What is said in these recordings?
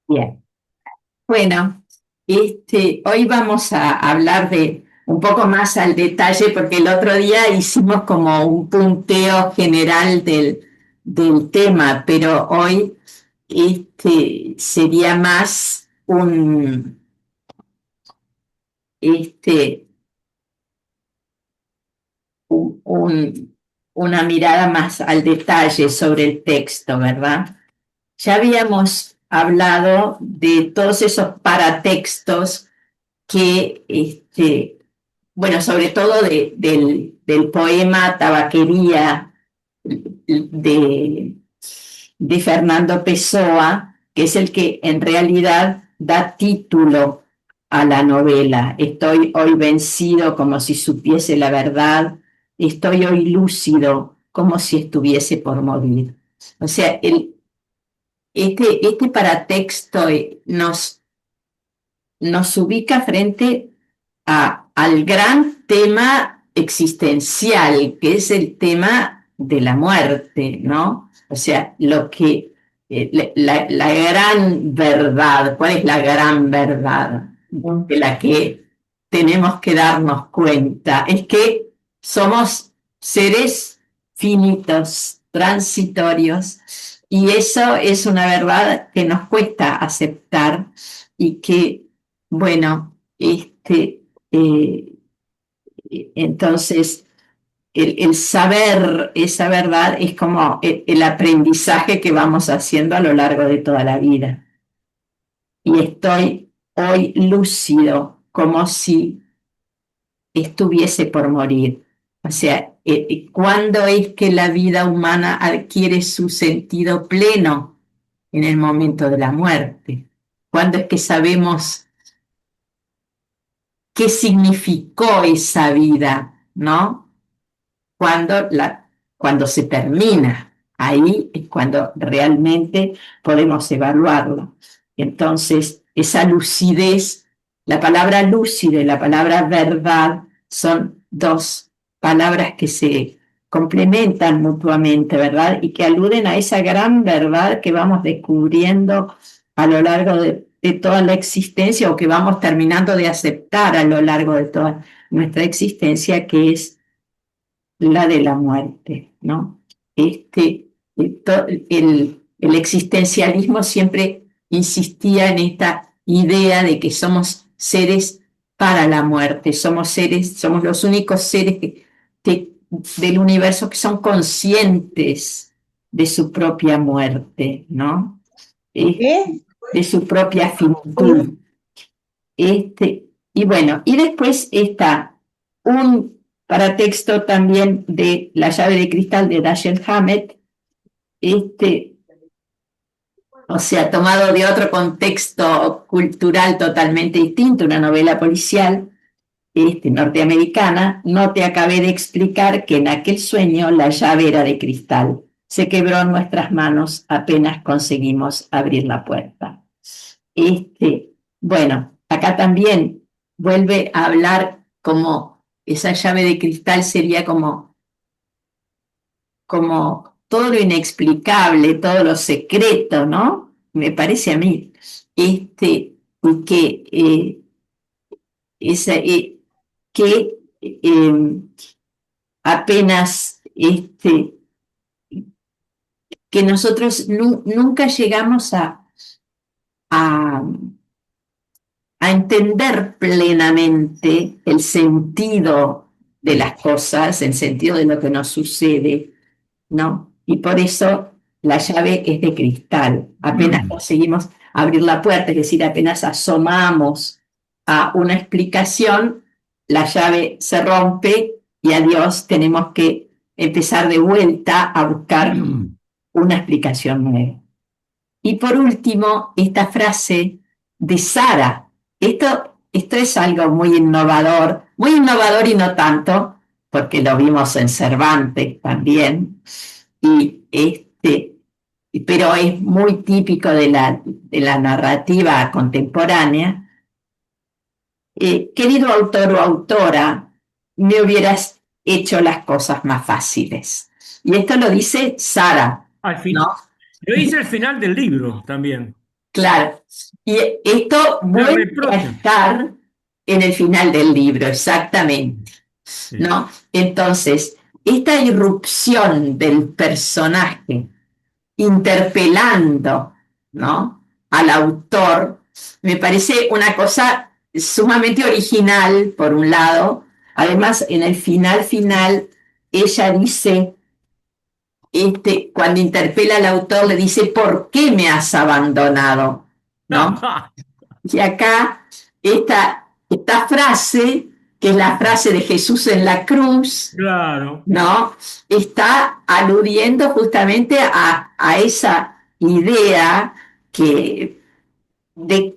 Bien, bueno, hoy vamos a hablar de un poco más al detalle porque el otro día hicimos como un punteo general del tema, pero hoy sería más este, una mirada más al detalle sobre el texto, ¿verdad? Ya habíamos hablado de todos esos paratextos que, bueno, sobre todo del poema Tabaquería de, de Fernando Pessoa, que es el que en realidad da título a la novela. Estoy hoy vencido como si supiese la verdad, estoy hoy lúcido como si estuviese por morir. O sea, este paratexto nos ubica frente al gran tema existencial, que es el tema de la muerte, ¿no? O sea, la gran verdad, ¿cuál es la gran verdad de la que tenemos que darnos cuenta? Es que somos seres finitos, transitorios, y eso es una verdad que nos cuesta aceptar y que bueno, eh, entonces el saber esa verdad es como el aprendizaje que vamos haciendo a lo largo de toda la vida. Y estoy hoy lúcido, como si estuviese por morir. O sea, ¿cuándo es que la vida humana adquiere su sentido pleno? En el momento de la muerte. ¿Cuándo es que sabemos qué significó esa vida, ¿no? Cuando, cuando se termina. Ahí es cuando realmente podemos evaluarlo. Entonces, esa lucidez, la palabra lúcido y la palabra verdad son dos palabras que se complementan mutuamente, ¿verdad? Y que aluden a esa gran verdad que vamos descubriendo a lo largo de toda la existencia o que vamos terminando de aceptar a lo largo de toda nuestra existencia, que es la de la muerte, ¿no? El existencialismo siempre insistía en esta idea de que somos seres para la muerte, somos seres, somos los únicos seres del universo que son conscientes de su propia muerte, ¿no? Eh, ¿Qué? de su propia finitud. Y bueno, y después está un paratexto también de La llave de cristal de Dashiell Hammett, este, o sea, tomado de otro contexto cultural totalmente distinto, una novela policial norteamericana. No te acabé de explicar que en aquel sueño la llave era de cristal. Se quebró en nuestras manos apenas conseguimos abrir la puerta. Bueno, acá también vuelve a hablar como esa llave de cristal sería como todo lo inexplicable, todo lo secreto, ¿no? Me parece a mí. Y esa, que apenas que nosotros nunca llegamos a a entender plenamente el sentido de las cosas, el sentido de lo que nos sucede, ¿no? Y por eso la llave es de cristal. Apenas conseguimos abrir la puerta, es decir, apenas asomamos a una explicación, la llave se rompe y adiós, tenemos que empezar de vuelta a buscar una explicación nueva. Y por último, esta frase de Sara. Esto es algo muy innovador y no tanto, porque lo vimos en Cervantes también, y pero es muy típico de la narrativa contemporánea. Querido autor o autora, me hubieras hecho las cosas más fáciles. Y esto lo dice Sara, Al ¿no? fin, lo hice al final del libro también. claro. Y esto Me vuelve a reprochan. estar en el final del libro, exactamente, Sí. ¿no? Entonces, esta irrupción del personaje interpelando, ¿no?, al autor, me parece una cosa sumamente original, por un lado. Además, en el final, ella dice, cuando interpela al autor, le dice, ¿por qué me has abandonado? ¿No? Y acá, esta frase, que es la frase de Jesús en la cruz, Claro. ¿no?, está aludiendo justamente a esa idea que, de,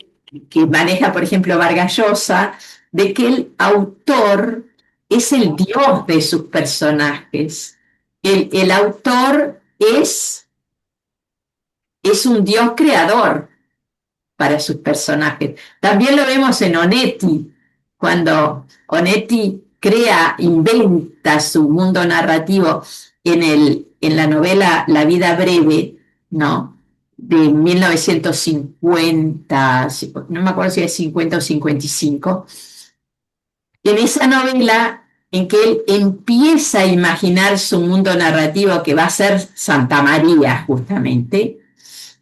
que maneja, por ejemplo, Vargas Llosa, de que el autor es el dios de sus personajes. El autor es un dios creador para sus personajes. También lo vemos en Onetti, cuando Onetti inventa su mundo narrativo en la novela La vida breve, ¿no?, de 1950, no me acuerdo si es 50 o 55. En esa novela, en que él empieza a imaginar su mundo narrativo, que va a ser Santa María, justamente,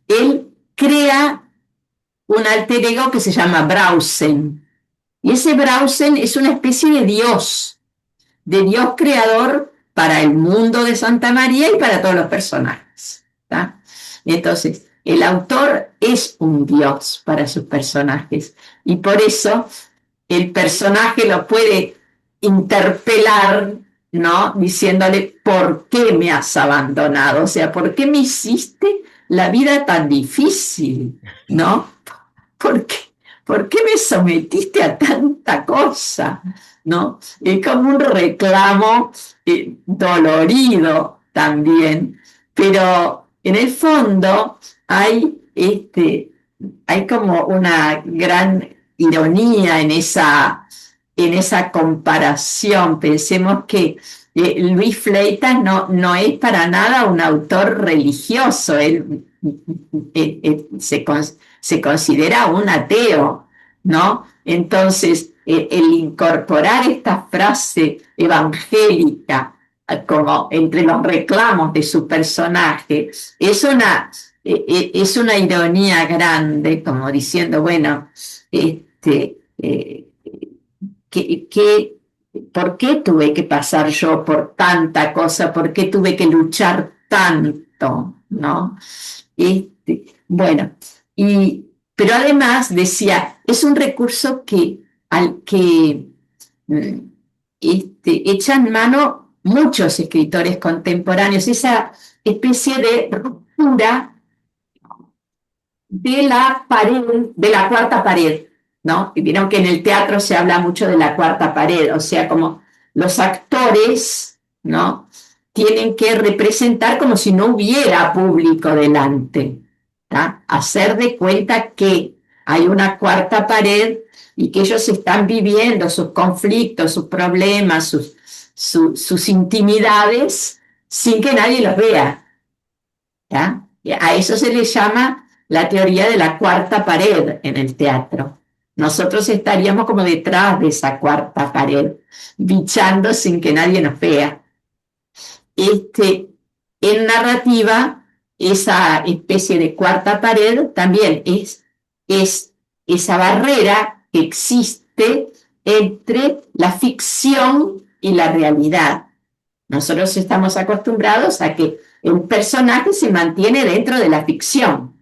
él crea un alter ego que se llama Brausen. Y ese Brausen es una especie de Dios creador para el mundo de Santa María y para todos los personajes. ¿Tá? Entonces, el autor es un Dios para sus personajes. Y por eso el personaje lo puede interpelar, ¿no?, diciéndole, ¿por qué me has abandonado? O sea, ¿por qué me hiciste la vida tan difícil? ¿No? ¿Por qué, ¿Por qué me sometiste a tanta cosa? ¿No? Es como un reclamo dolorido también, pero en el fondo hay como una gran ironía en esa comparación. Pensemos que Luis Fleitas no es para nada un autor religioso. Él se considera un ateo, ¿no? Entonces, el incorporar esta frase evangélica como entre los reclamos de su personaje es una ironía grande, como diciendo, bueno, ¿qué, qué, ¿por qué tuve que pasar yo por tanta cosa? ¿Por qué tuve que luchar tanto? ¿No? Bueno, pero además decía, es un recurso al que mm, echan mano muchos escritores contemporáneos, esa especie de ruptura de la pared, de la cuarta pared, ¿no? Y vieron que en el teatro se habla mucho de la cuarta pared, o sea, como los actores, ¿no?, tienen que representar como si no hubiera público delante, ¿tá? Hacer de cuenta que hay una cuarta pared y que ellos están viviendo sus conflictos, sus problemas, sus intimidades sin que nadie los vea, ¿tá? A eso se le llama la teoría de la cuarta pared en el teatro. Nosotros estaríamos como detrás de esa cuarta pared, bichando sin que nadie nos vea. En narrativa, esa especie de cuarta pared también es esa barrera que existe entre la ficción y la realidad. Nosotros estamos acostumbrados a que el personaje se mantiene dentro de la ficción,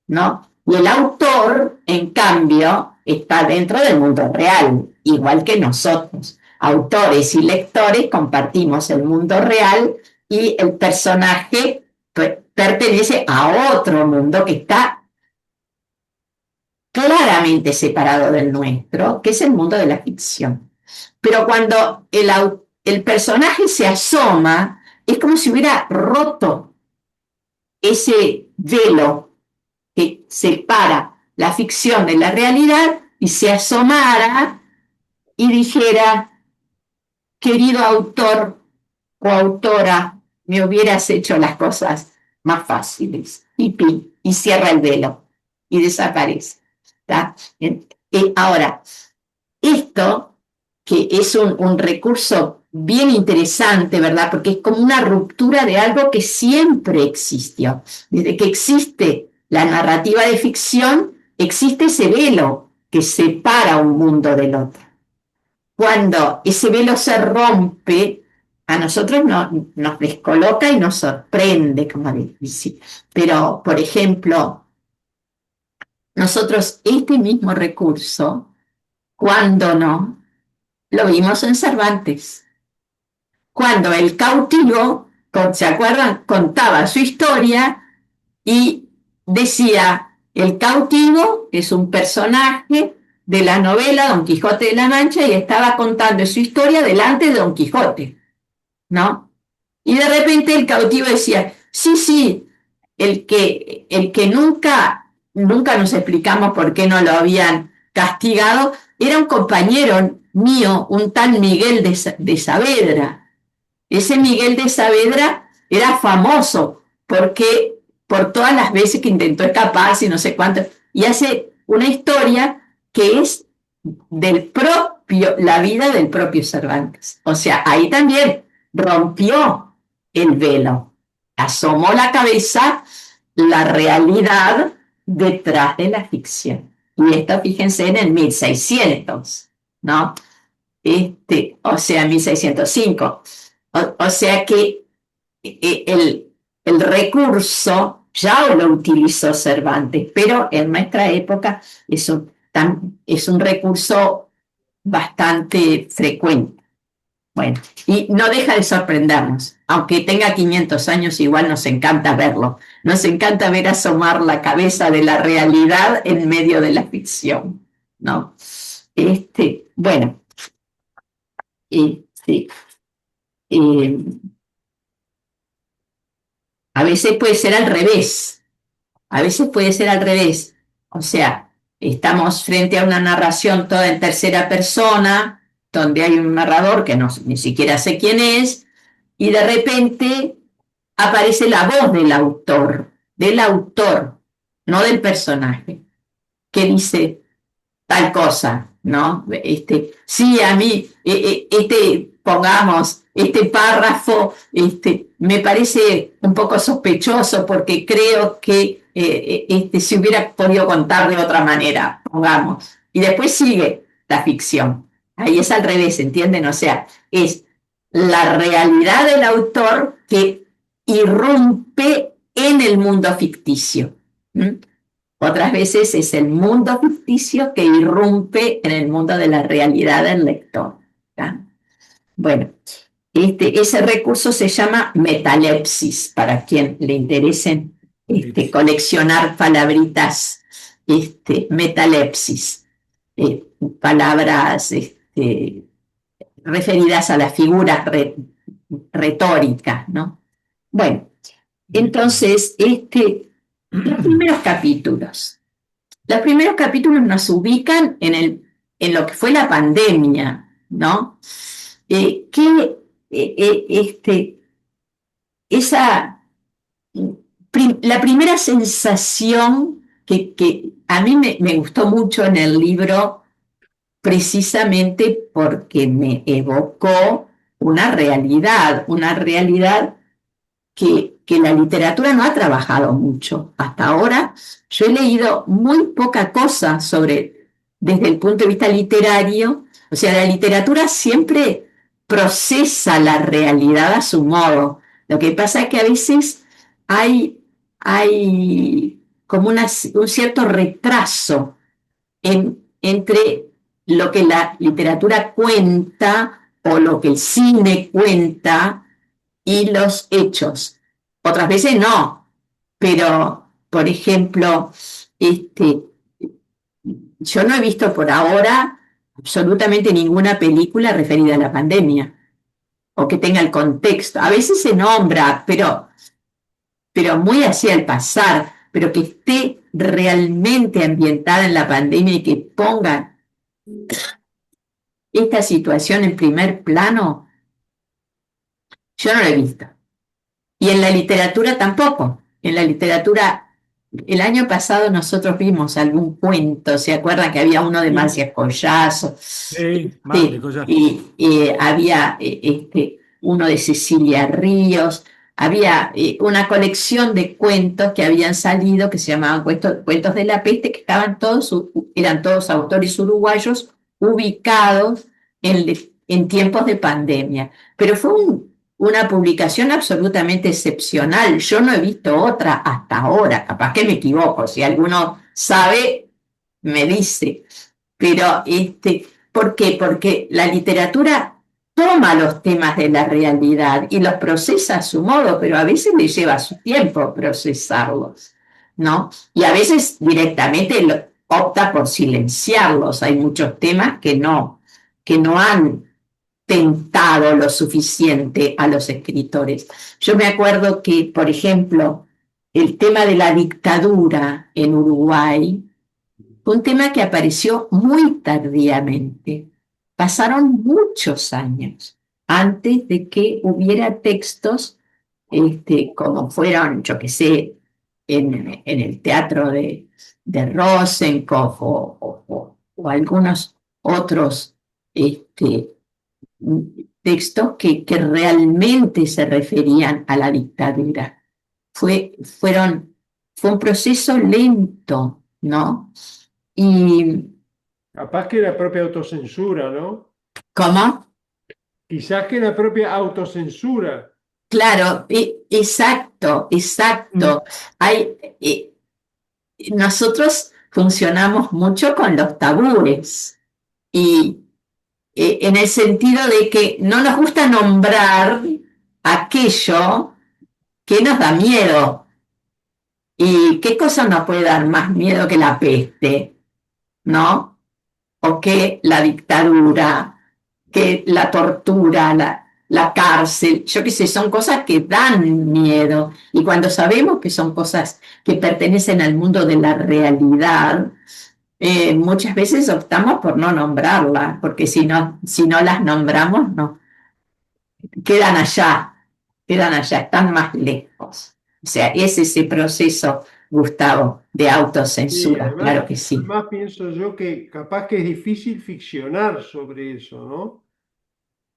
¿no? Y el autor, en cambio, está dentro del mundo real, igual que nosotros. Autores y lectores compartimos el mundo real y el personaje pertenece a otro mundo que está claramente separado del nuestro, que es el mundo de la ficción. Pero cuando el personaje se asoma, es como si hubiera roto ese velo que separa la ficción de la realidad y se asomara y dijera, querido autor o autora, me hubieras hecho las cosas más fáciles. Y cierra el velo. y desaparece. ¿Tá? Ahora, esto, que es un recurso bien interesante, ¿verdad? Porque es como una ruptura de algo que siempre existió. Desde que existe la narrativa de ficción, existe ese velo que separa un mundo del otro. Cuando ese velo se rompe, a nosotros nos descoloca y nos sorprende, como decir. Pero, por ejemplo, nosotros este mismo recurso, cuando no, lo vimos en Cervantes. Cuando el cautivo, ¿se acuerdan? Contaba su historia y decía, el cautivo es un personaje de la novela Don Quijote de la Mancha y estaba contando su historia delante de Don Quijote, ¿no? Y de repente el cautivo decía, sí, sí, el que nunca nos explicamos por qué no lo habían castigado, era un compañero mío, un tal Miguel de Saavedra. Ese Miguel de Saavedra era famoso porque por todas las veces que intentó escaparse y no sé cuánto, y hace una historia que es la vida del propio Cervantes. O sea, ahí también rompió el velo, asomó la cabeza la realidad detrás de la ficción. Y esto, fíjense, en el 1600, ¿no? O sea, 1605. O sea que el recurso ya lo utilizó Cervantes, pero en nuestra época es un recurso bastante frecuente. Bueno, y no deja de sorprendernos. Aunque tenga 500 años, igual nos encanta verlo. Nos encanta ver asomar la cabeza de la realidad en medio de la ficción, ¿no? Bueno, este, eh, a veces puede ser al revés. A veces puede ser al revés. O sea, estamos frente a una narración toda en tercera persona, donde hay un narrador que ni siquiera sé quién es, y de repente aparece la voz del autor, no del personaje, que dice tal cosa, ¿no? Sí, a mí, pongamos, este párrafo, me parece un poco sospechoso porque creo que se hubiera podido contar de otra manera, pongamos. Y después sigue la ficción. Ahí es al revés, ¿entienden? O sea, es la realidad del autor que irrumpe en el mundo ficticio. ¿Mm? Otras veces es el mundo ficticio que irrumpe en el mundo de la realidad del lector. ¿Ya? Bueno, ese recurso se llama metalepsis, para quien le interese coleccionar palabritas, metalepsis, eh, palabras referidas a las figuras retóricas, ¿no? Bueno, entonces, los primeros capítulos. Los primeros capítulos nos ubican en lo que fue la pandemia, ¿no? Que esa, la primera sensación que a mí me gustó mucho en el libro, precisamente porque me evocó una realidad que la literatura no ha trabajado mucho. Hasta ahora yo he leído muy poca cosa desde el punto de vista literario. O sea, la literatura siempre procesa la realidad a su modo. Lo que pasa es que a veces hay como un cierto retraso entre lo que la literatura cuenta o lo que el cine cuenta y los hechos. Otras veces no, pero, por ejemplo, yo no he visto por ahora absolutamente ninguna película referida a la pandemia o que tenga el contexto. A veces se nombra, pero muy hacia el pasar, pero que esté realmente ambientada en la pandemia y que ponga esta situación en primer plano, yo no lo he visto. Y en la literatura tampoco. En la literatura el año pasado nosotros vimos algún cuento, ¿se acuerdan que había uno de Sí, Marcia Collazo? sí, más de Sí, cosas. y había uno de Cecilia Ríos, había una colección de cuentos que habían salido que se llamaban Cuentos de la Peste, que estaban todos, eran todos autores uruguayos ubicados en tiempos de pandemia. Pero fue una publicación absolutamente excepcional. Yo no he visto otra hasta ahora, capaz que me equivoco, si alguno sabe, me dice. Pero, ¿por qué? Porque la literatura toma los temas de la realidad y los procesa a su modo, pero a veces le lleva su tiempo procesarlos, ¿no? Y a veces directamente opta por silenciarlos. Hay muchos temas que no han tentado lo suficiente a los escritores. Yo me acuerdo que, por ejemplo, el tema de la dictadura en Uruguay fue un tema que apareció muy tardíamente. Pasaron muchos años antes de que hubiera textos como fueron, yo qué sé, en el teatro de Rosenkopf o algunos otros este, textos que realmente se referían a la dictadura. Fueron, fue un proceso lento, ¿no? Y, Capaz que la propia autocensura, ¿no? ¿cómo? Quizás que la propia autocensura. Claro, exacto, Mm. exacto. Hay, nosotros funcionamos mucho con los tabúes y en el sentido de que no nos gusta nombrar aquello que nos da miedo. ¿Y qué cosa nos puede dar más miedo que la peste? ¿No? O que la dictadura, que la tortura, la cárcel, yo qué sé, son cosas que dan miedo. Y cuando sabemos que son cosas que pertenecen al mundo de la realidad, muchas veces optamos por no nombrarlas, porque si no las nombramos, no, quedan allá, están más lejos. O sea, es ese proceso, Gustavo, de Sí, autocensura, además, claro que sí. además pienso yo que capaz que es difícil ficcionar sobre eso, ¿no?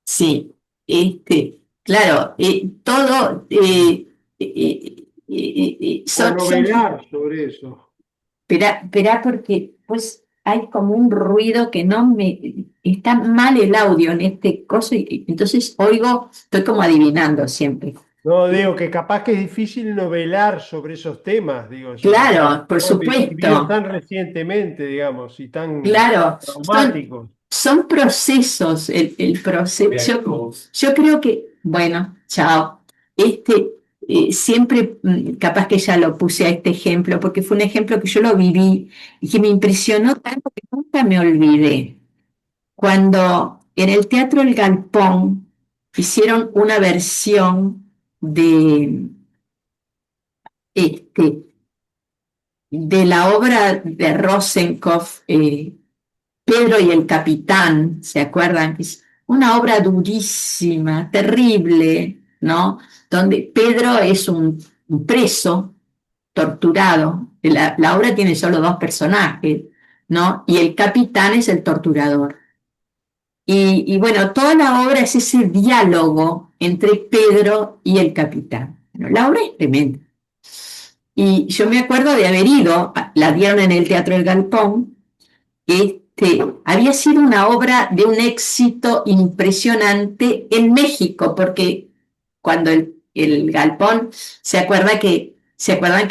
Sí, claro, todo O son, novelar sobre eso. espera porque pues hay como un ruido que no me, está mal el audio en este coso y entonces oigo, estoy como adivinando siempre. No, digo que capaz que es difícil novelar sobre esos temas, digo yo, Claro, por vividos supuesto, tan recientemente, digamos, y tan claro, traumáticos. son procesos, el proceso. Yo creo que, bueno, chao. Siempre, capaz que ya lo puse a este ejemplo, porque fue un ejemplo que yo lo viví y que me impresionó tanto que nunca me olvidé. Cuando en el Teatro El Galpón hicieron una versión de, este, de la obra de Rosenkopf, Pedro y el Capitán, ¿se acuerdan? Es una obra durísima, terrible, ¿no? Donde Pedro es un preso torturado. La obra tiene solo dos personajes, ¿no? Y el capitán es el torturador. Y bueno, toda la obra es ese diálogo entre Pedro y el capitán. Bueno, la obra es tremenda. Y yo me acuerdo de haber ido, la dieron en el Teatro del Galpón, había sido una obra de un éxito impresionante en México, porque cuando el Galpón se acuerdan que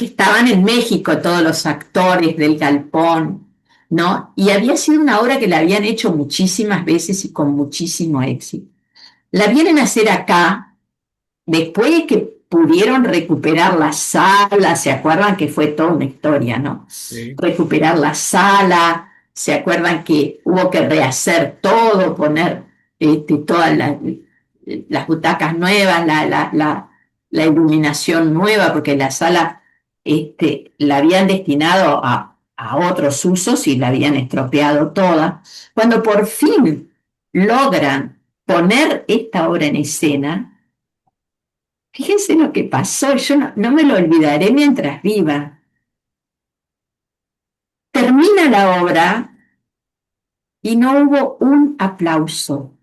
estaban en México todos los actores del Galpón, ¿no? Y había sido una obra que la habían hecho muchísimas veces y con muchísimo éxito. La vienen a hacer acá después de que pudieron recuperar la sala, se acuerdan que fue toda una historia, ¿no? Sí. Recuperar la sala, se acuerdan que hubo que rehacer todo, poner todas las butacas nuevas, la iluminación nueva, porque la sala la habían destinado a otros usos y la habían estropeado toda. Cuando por fin logran poner esta obra en escena, fíjense lo que pasó, yo no me lo olvidaré mientras viva. termina la obra y no hubo un aplauso.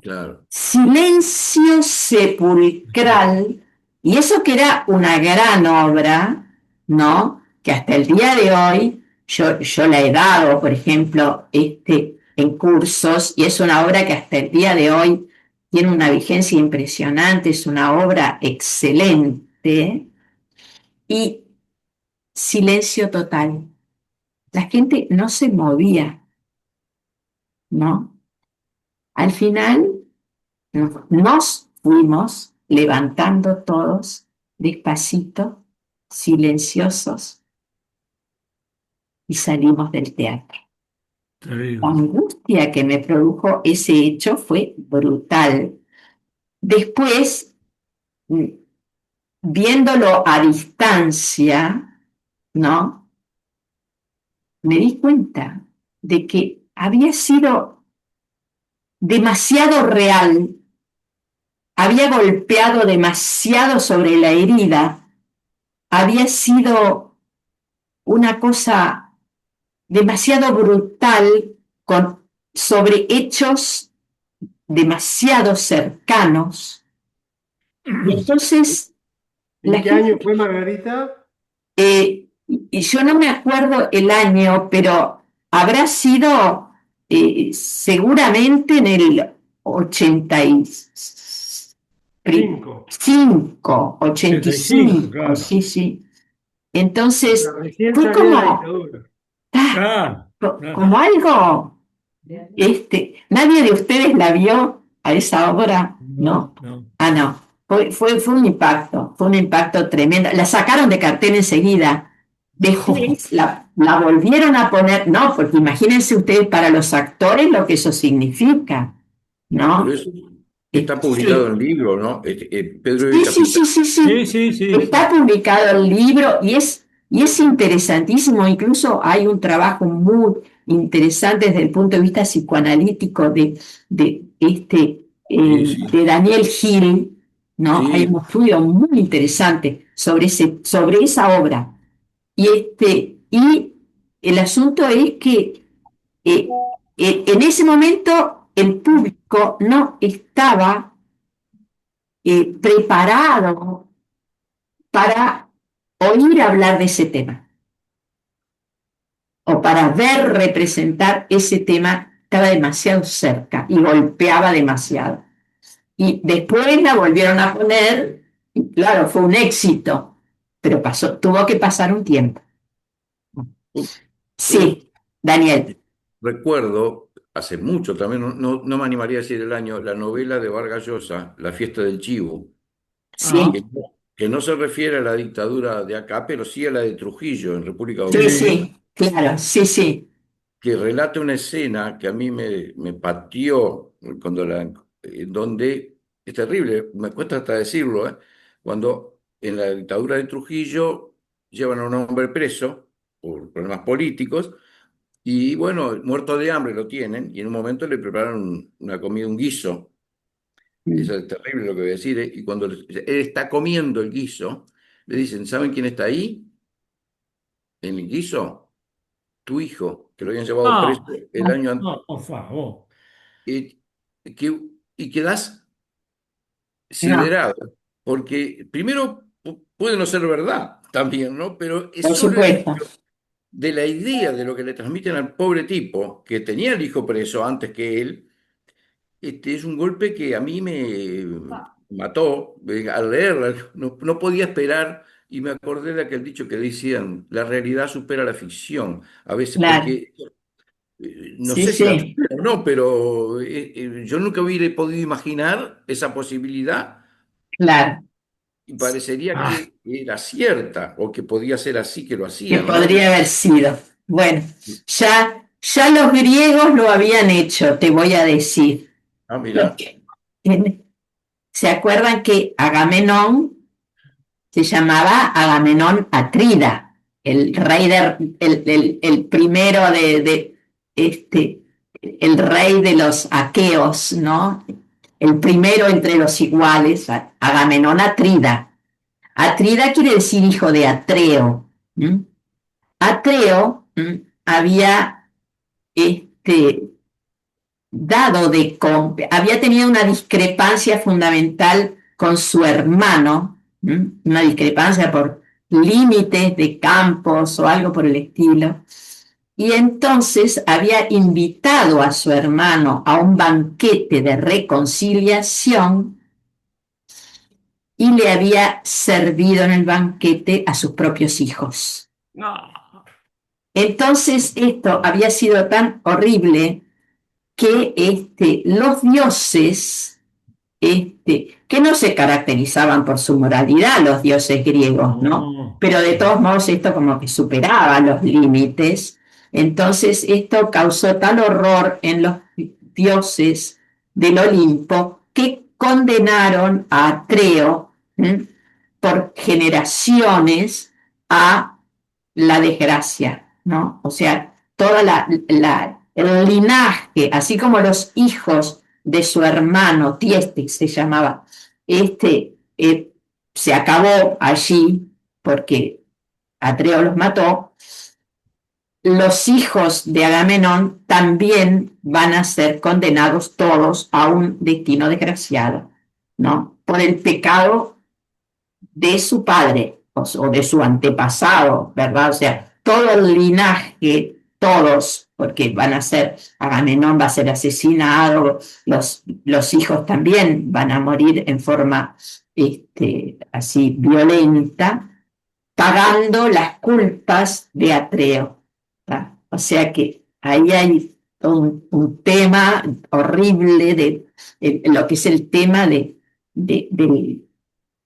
Claro. Silencio sepulcral, y eso que era una gran obra, ¿no? Que hasta el día de hoy yo la he dado, por ejemplo, en cursos, y es una obra que hasta el día de hoy tiene una vigencia impresionante, es una obra excelente, y silencio total. La gente no se movía, ¿no? Al final nos fuimos levantando todos despacito, silenciosos, y salimos del teatro. La Terrible. angustia que me produjo ese hecho fue brutal. Después, viéndolo a distancia, ¿no? Me di cuenta de que había sido demasiado real, había golpeado demasiado sobre la herida, había sido una cosa demasiado brutal sobre hechos demasiado cercanos. Y entonces la ¿En qué gente, año fue, Margarita? y yo no me acuerdo el año, pero habrá sido seguramente en el 85, 85, 85, claro. sí, sí. Entonces Recién fue salía la como, dictadura. Claro, claro. como algo, nadie de ustedes la vio a esa obra, ¿no? No. Ah, no, fue fue un impacto tremendo. La sacaron de cartel enseguida. Después la volvieron a poner, no, porque imagínense ustedes para los actores lo que eso significa, Pero ¿no? eso está publicado Sí, en libro, ¿no? Pedro y sí, sí, Capitán. sí, sí, Sí, sí. sí, sí, Está sí. publicado el libro y es interesantísimo. Incluso hay un trabajo muy interesante desde el punto de vista psicoanalítico Sí, sí, de Daniel Hill, ¿no? Hay un sí. estudio muy interesante sobre esa obra. Y el asunto es que eh, en ese momento el público no estaba preparado para oír hablar de ese tema o para ver representar ese tema. Estaba demasiado cerca y golpeaba demasiado. Y después la volvieron a poner, y claro, fue un éxito, pero tuvo que pasar un tiempo. Yo Sí, Daniel. recuerdo, hace mucho también, no me animaría a decir el año, la novela de Vargas Llosa, La fiesta del chivo, Ah, Sí, que no se refiere a la dictadura de acá, pero sí a la de Trujillo en República sí, Dominicana, sí. sí, claro, sí, sí, que relata una escena que a mí me pateó donde es terrible, me cuesta hasta decirlo, ¿eh? Cuando en la dictadura de Trujillo llevan a un hombre preso por problemas políticos y bueno, muerto de hambre lo tienen y en un momento le preparan una comida, un guiso. Eso es terrible lo que voy a decir, ¿eh? Y cuando él está comiendo el guiso, le dicen, ¿saben quién está ahí en el guiso? Tu hijo, que lo habían llevado preso Ah, el año anterior. no, por favor. Y, y quedás no, siderado, porque primero puede no ser verdad también, ¿no? Pero es por solo el supuesto, hecho de la idea de lo que le transmiten al pobre tipo que tenía el hijo preso antes que él. Es un golpe que a mí me mató al leerla. No podía esperar y me acordé de aquel dicho que decían, la realidad supera la ficción. A veces, claro, porque no sí, sé si la sí, supera o no, pero yo nunca hubiera podido imaginar esa posibilidad claro. y parecería Ah, que era cierta o que podía ser así que lo Que hacían, ¿no? podría haber sido. Bueno, ya los griegos lo habían hecho, te voy a decir. Ah, mira, Porque, ¿se acuerdan que Agamenón se llamaba Agamenón Atrida, el rey el primero el rey de los aqueos, ¿no? El primero entre los iguales, Agamenón Atrida. Atrida quiere decir hijo de Atreo. ¿Mm? Atreo había había tenido una discrepancia fundamental con su hermano, una discrepancia por límites de campos o algo por el estilo, y entonces había invitado a su hermano a un banquete de reconciliación y le había servido en el banquete a sus propios hijos. No. Entonces esto había sido tan horrible que los dioses, que no se caracterizaban por su moralidad, los dioses griegos, ¿no? Pero de todos modos esto como que superaba los límites. Entonces esto causó tal horror en los dioses del Olimpo que condenaron a Atreo por generaciones a la desgracia, ¿no? O sea, toda el linaje, así como los hijos de su hermano, Tiestes se llamaba, se acabó allí porque Atreo los mató. Los hijos de Agamenón también van a ser condenados todos a un destino desgraciado, ¿no? Por el pecado de su padre o de su antepasado, ¿verdad? O sea, todo el linaje, todos, porque Agamenón va a ser asesinado, los hijos también van a morir en forma así violenta, pagando las culpas de Atreo, ¿tá? O sea que ahí hay un tema horrible de lo que es el tema de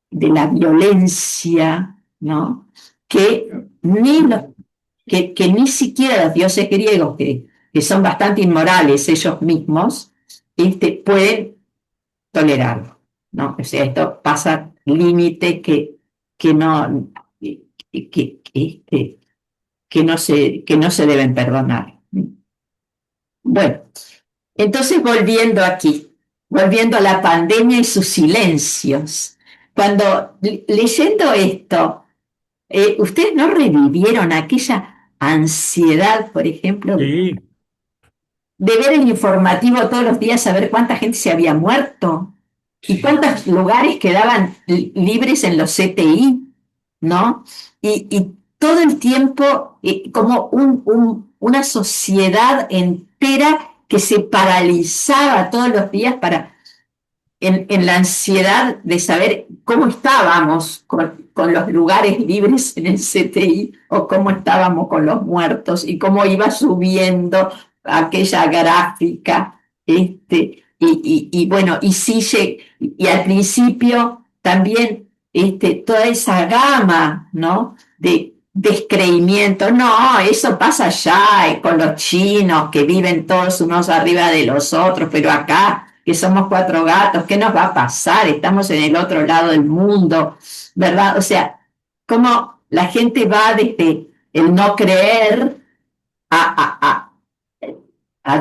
la violencia, ¿no? Que ni siquiera los dioses griegos, que son bastante inmorales ellos mismos, pueden tolerarlo, ¿no? O sea, esto pasa límites que no se deben perdonar. Bueno, entonces volviendo a la pandemia y sus silencios, cuando leyendo esto, ¿ustedes no revivieron aquella ansiedad, por ejemplo, Sí, de ver el informativo todos los días, saber cuánta gente se había muerto y sí. cuántos lugares quedaban libres en los CTI, ¿no? Y todo el tiempo como una sociedad entera que se paralizaba todos los días en la ansiedad de saber cómo estábamos con los lugares libres en el CTI o cómo estábamos con los muertos y cómo iba subiendo aquella gráfica. Bueno, y al principio también toda esa gama, ¿no? De descreimiento, no, eso pasa allá con los chinos que viven todos unos arriba de los otros, pero acá que somos cuatro gatos, ¿qué nos va a pasar? Estamos en el otro lado del mundo, ¿verdad? O sea, cómo la gente va desde el no creer a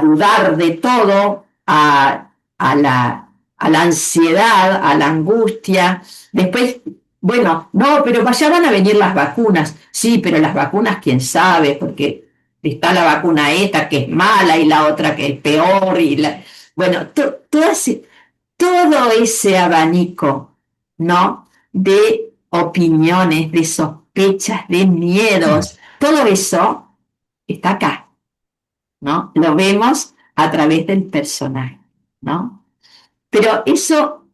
dudar de todo, a la ansiedad, a la angustia. Después, bueno, no, pero ya van a venir las vacunas. Sí, pero las vacunas, quién sabe, porque está la vacuna esta que es mala y la otra que es peor. Bueno, todo ese abanico, ¿no? De opiniones, de sospechas, de miedos, todo eso está acá, ¿no? Lo vemos a través del personaje, ¿no? Pero eso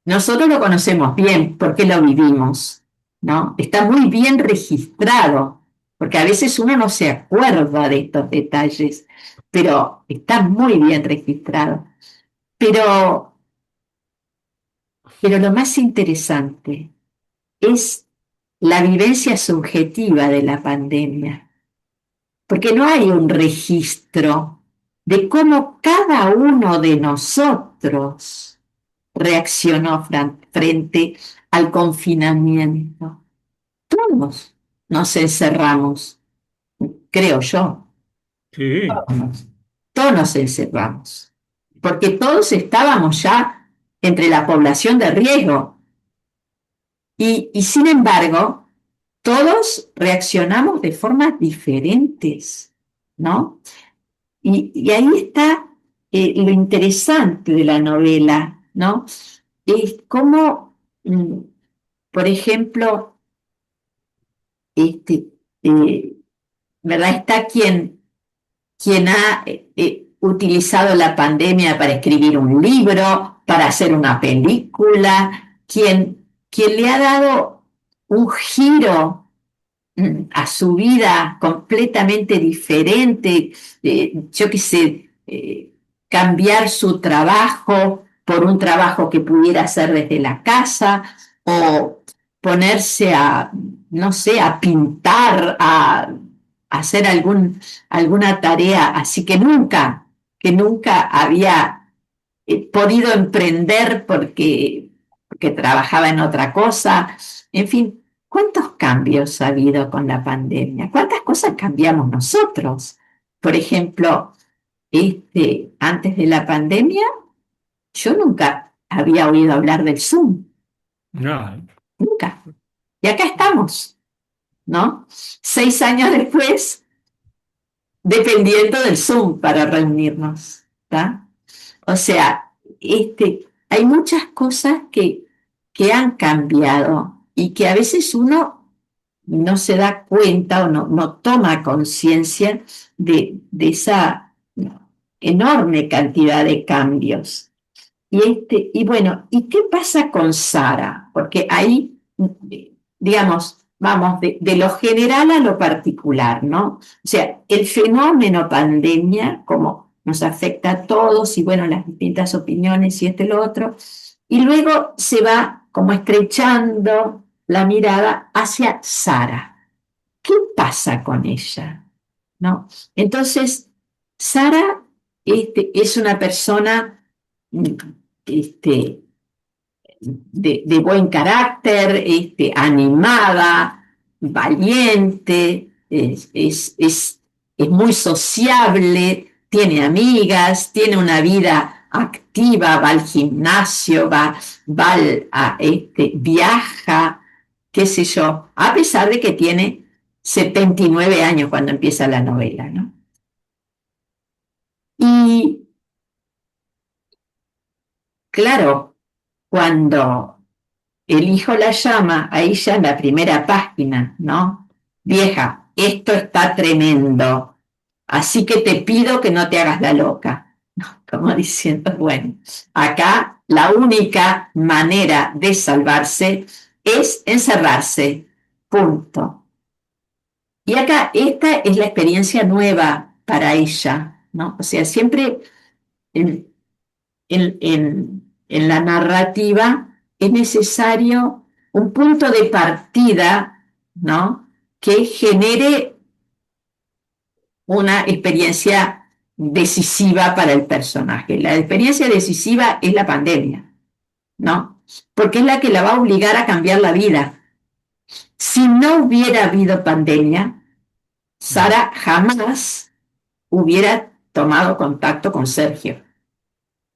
nosotros lo conocemos bien porque lo vivimos, ¿no? Está muy bien registrado, porque a veces uno no se acuerda de estos detalles, pero está muy bien registrado. Pero lo más interesante es la vivencia subjetiva de la pandemia, porque no hay un registro de cómo cada uno de nosotros reaccionó frente al confinamiento. Todos nos encerramos, creo yo, Sí, todos nos encerramos, porque todos estábamos ya entre la población de riesgo y sin embargo, todos reaccionamos de formas diferentes. ¿no? Y ahí está lo interesante de la novela, ¿no? Es cómo, por ejemplo, este, eh, ¿verdad? Está quien ha utilizado la pandemia para escribir un libro, para hacer una película, quien le ha dado un giro a su vida completamente diferente, yo qué sé, cambiar su trabajo por un trabajo que pudiera hacer desde la casa o ponerse a, no sé, a pintar, a hacer alguna tarea así que nunca había podido emprender porque trabajaba en otra cosa. En fin, ¿cuántos cambios ha habido con la pandemia? ¿Cuántas cosas cambiamos nosotros? Por ejemplo, antes de la pandemia, yo nunca había oído hablar del Zoom, No, nunca. Y acá estamos, ¿no? 6 años después, dependiendo del Zoom para reunirnos, ¿está? O sea, hay muchas cosas que han cambiado y que a veces uno no se da cuenta o no toma conciencia de esa enorme cantidad de cambios. Y bueno, ¿y qué pasa con Sara? Porque ahí, digamos, vamos de lo general a lo particular, ¿no? O sea, el fenómeno pandemia, como nos afecta a todos, y bueno, las distintas opiniones y lo otro, y luego se va como estrechando la mirada hacia Sara. ¿Qué pasa con ella? ¿No? Entonces, Sara es una persona este, de buen carácter, animada, valiente, es muy sociable, tiene amigas, tiene una vida activa, va al gimnasio, viaja, qué sé yo, a pesar de que tiene 79 años cuando empieza la novela, ¿no? Y claro, cuando el hijo la llama a ella en la primera página, ¿no? Vieja, esto está tremendo, así que te pido que no te hagas la loca, ¿no? Como diciendo, bueno, acá la única manera de salvarse es encerrarse, punto. Y acá esta es la experiencia nueva para ella, ¿no? O sea, siempre en, en la narrativa es necesario un punto de partida, ¿no? Que genere una experiencia decisiva para el personaje. La experiencia decisiva es la pandemia, ¿no? Porque es la que la va a obligar a cambiar la vida. Si no hubiera habido pandemia, Sara jamás hubiera tomado contacto con Sergio.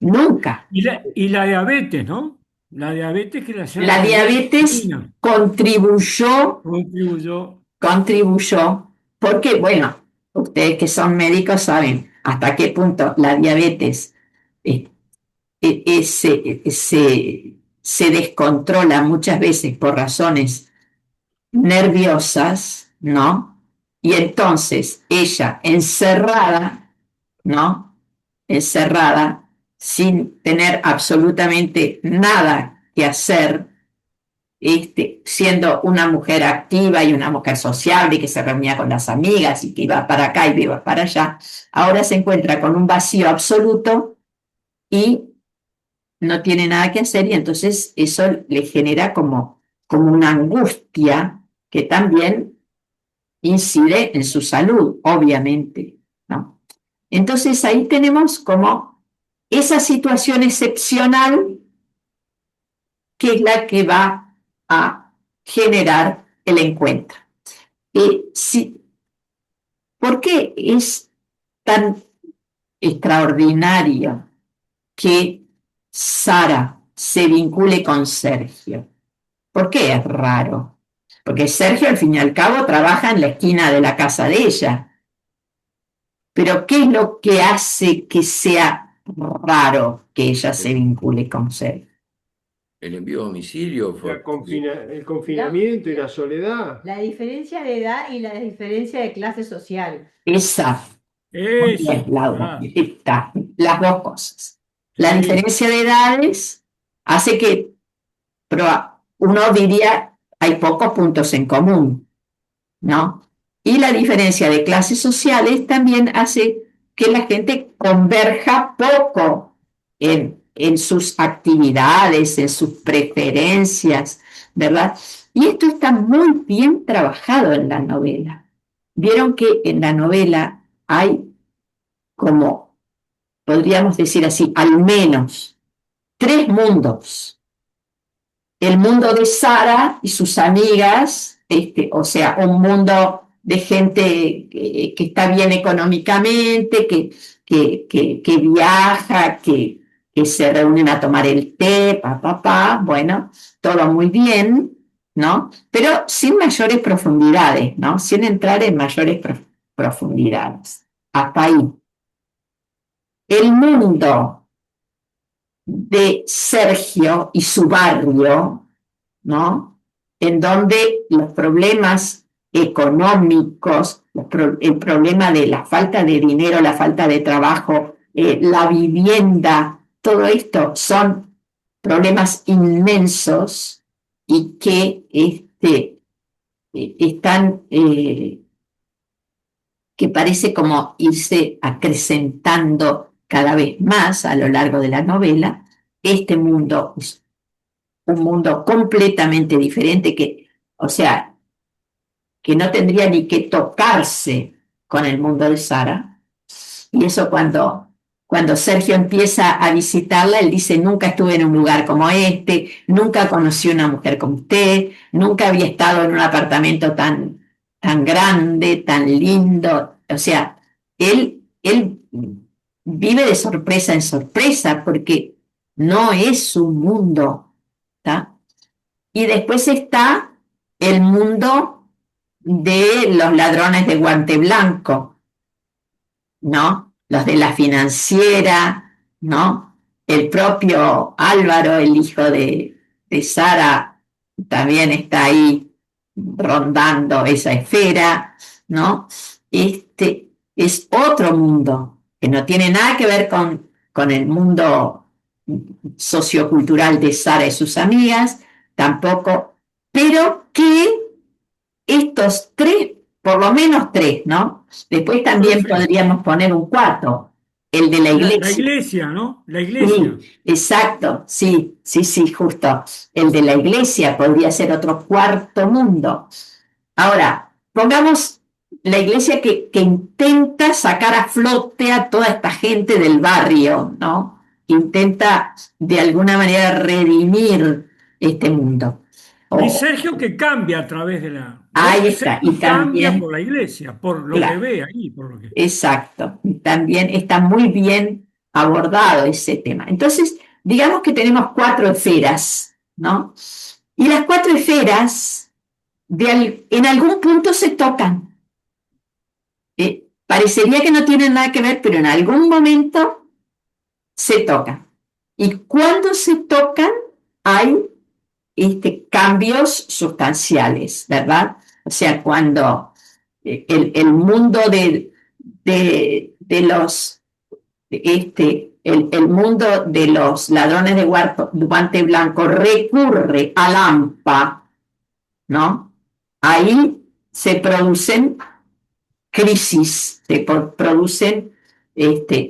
Nunca. y la diabetes, ¿no? La diabetes que la lleva La a diabetes la contribuyó, contribuyó. contribuyó, porque, bueno, ustedes que son médicos saben hasta qué punto la diabetes eh, se descontrola muchas veces por razones nerviosas, ¿no? Y entonces ella encerrada, ¿no? Encerrada, sin tener absolutamente nada que hacer, siendo una mujer activa y una mujer sociable que se reunía con las amigas y que iba para acá y iba para allá, ahora se encuentra con un vacío absoluto y no tiene nada que hacer y entonces eso le genera como una angustia que también incide en su salud, obviamente, ¿no? Entonces ahí tenemos como esa situación excepcional que es la que va a generar el encuentro. Sí, ¿por qué es tan extraordinario que Sara se vincule con Sergio? ¿Por qué es raro? Porque Sergio, al fin y al cabo, trabaja en la esquina de la casa de ella. Pero ¿qué es lo que hace que sea raro que ella se vincule con Sergio? El envío a domicilio fue. El confinamiento y la soledad. La diferencia de edad y la diferencia de clase social. Esa, muy bien, Eso, Laura, claro. está, las dos cosas. La Sí. diferencia de edades hace que uno diría hay pocos puntos en común, ¿no? Y la diferencia de clases sociales también hace que la gente converja poco en sus actividades, en sus preferencias, ¿verdad? Y esto está muy bien trabajado en la novela. Vieron que en la novela hay como, podríamos decir así, al menos tres mundos. El mundo de Sara y sus amigas, o sea, un mundo de gente que está bien económicamente, que viaja, que se reúnen a tomar el té, bueno, todo muy bien, ¿no? Pero sin mayores profundidades, ¿no? Sin entrar en mayores profundidades. Hasta ahí. El mundo de Sergio y su barrio, ¿no? En donde los problemas económicos, el problema de la falta de dinero, la falta de trabajo, la vivienda, todo esto son problemas inmensos y que están, que parece como irse acrecentando cada vez más a lo largo de la novela. Este mundo es un mundo completamente diferente o sea, que no tendría ni que tocarse con el mundo de Sara. Y eso cuando Sergio empieza a visitarla, él dice, nunca estuve en un lugar como este, nunca conocí una mujer como usted, nunca había estado en un apartamento tan grande, tan lindo. O sea, él vive de sorpresa en sorpresa porque no es su mundo, ¿tá? Y después está el mundo de los ladrones de guante blanco, ¿no? Los de la financiera, ¿no? El propio Álvaro, el hijo de Sara, también está ahí rondando esa esfera, ¿no? Este es otro mundo que no tiene nada que ver con el mundo sociocultural de Sara y sus amigas, tampoco, pero que estos tres, por lo menos tres, ¿no? Después también Profe, podríamos poner un cuarto, el de la la iglesia. iglesia, ¿no? La iglesia. Sí, exacto, sí, justo. El de la iglesia podría ser otro cuarto mundo. Ahora, pongamos la iglesia que intenta sacar a flote a toda esta gente del barrio, ¿no? Intenta de alguna manera redimir este mundo. Y Sergio que cambia a través de la... Ahí está, y Sergio cambia también, por la iglesia, por lo que claro, ve ahí, por lo que... exacto, y también está muy bien abordado ese tema. Entonces, digamos que tenemos cuatro esferas, ¿no? Y las cuatro esferas en algún punto se tocan. Parecería que no tienen nada que ver, pero en algún momento se tocan. Y cuando se tocan, hay cambios sustanciales, ¿verdad? O sea, cuando el mundo de los, el mundo de los ladrones de guante blanco recurre al AMPA, ¿no? Ahí se producen crisis, se producen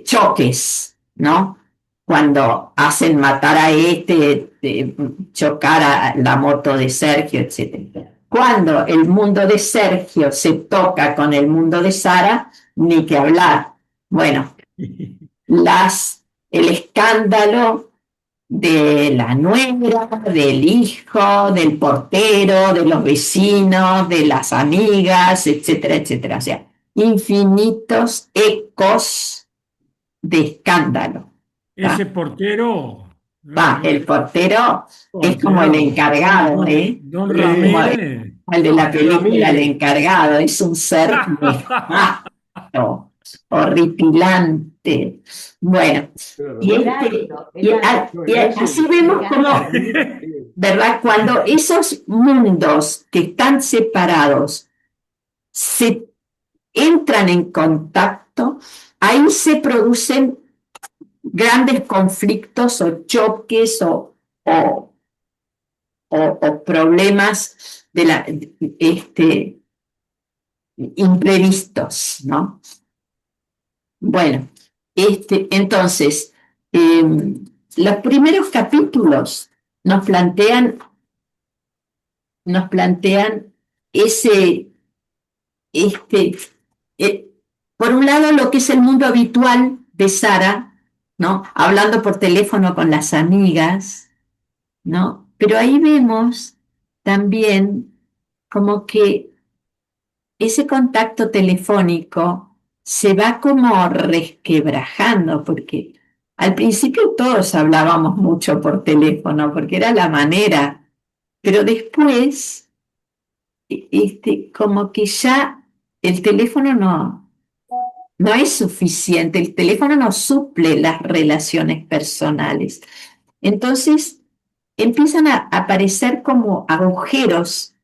choques, ¿no? Cuando hacen matar a chocar a la moto de Sergio, etc. Cuando el mundo de Sergio se toca con el mundo de Sara, ni que hablar. Bueno, el escándalo de la nuera, del hijo, del portero, de los vecinos, de las amigas, etcétera, etcétera. O sea, infinitos ecos de escándalo. Ese portero, El portero es como el encargado, Don Como Ramírez. el de la película, el Ramírez. encargado, es un ser nefasto, horripilante. Bueno, y, El este, alto, y, el alto. y así vemos cómo, ¿verdad? Cuando esos mundos que están separados se entran en contacto, ahí se producen grandes conflictos o choques o problemas imprevistos, ¿no? Bueno, entonces, los primeros capítulos nos plantean ese, este, eh, por un lado, lo que es el mundo habitual de Sara, ¿no? Hablando por teléfono con las amigas, ¿no? Pero ahí vemos también como que ese contacto telefónico se va como resquebrajando, porque al principio todos hablábamos mucho por teléfono, porque era la manera, pero después, como que ya el teléfono no es suficiente, el teléfono no suple las relaciones personales. Entonces empiezan a aparecer como agujeros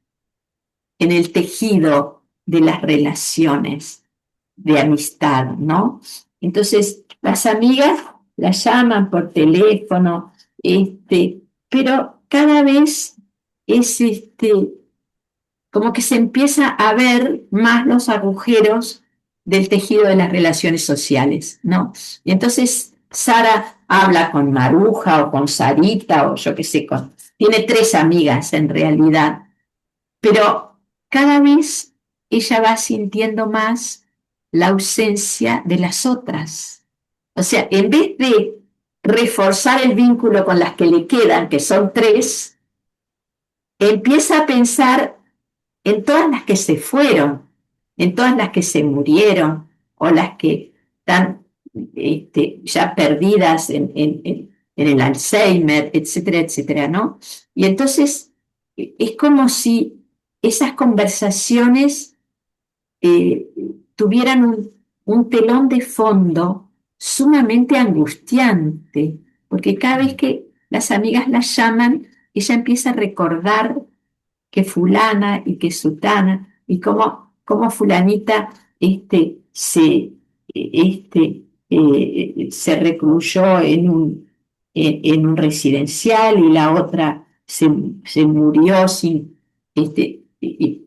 en el tejido de las relaciones de amistad, ¿no? Entonces, las amigas las llaman por teléfono, pero cada vez es como que se empieza a ver más los agujeros del tejido de las relaciones sociales, ¿no? Y entonces Sara habla con Maruja o con Sarita o yo qué sé, tiene 3 amigas en realidad, pero cada vez ella va sintiendo más la ausencia de las otras. O sea, en vez de reforzar el vínculo con las que le quedan, que son 3, empieza a pensar en todas las que se fueron, en todas las que se murieron, o las que están ya perdidas en el Alzheimer, etcétera, etcétera, ¿no? Y entonces es como si esas conversaciones tuvieran un telón de fondo sumamente angustiante, porque cada vez que las amigas la llaman, ella empieza a recordar que fulana y que sutana, y cómo fulanita se recluyó en un residencial y la otra se murió sin, y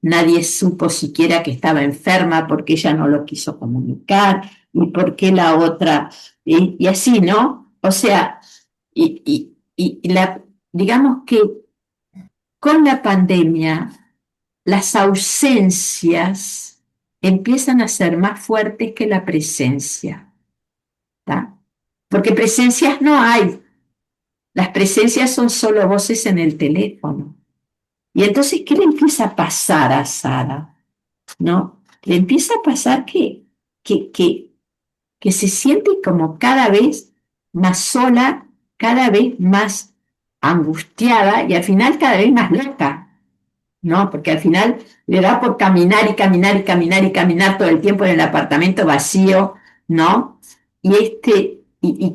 nadie supo siquiera que estaba enferma porque ella no lo quiso comunicar, y porque la otra, y así, ¿no? O sea, digamos que con la pandemia, las ausencias empiezan a ser más fuertes que la presencia, ¿tá? Porque presencias no hay. Las presencias son solo voces en el teléfono. Y entonces, ¿qué le empieza a pasar a Sara? ¿No? Le empieza a pasar que se siente como cada vez más sola, cada vez más angustiada y al final cada vez más loca, ¿no? Porque al final le da por caminar y caminar y caminar y caminar todo el tiempo en el apartamento vacío, ¿no? Y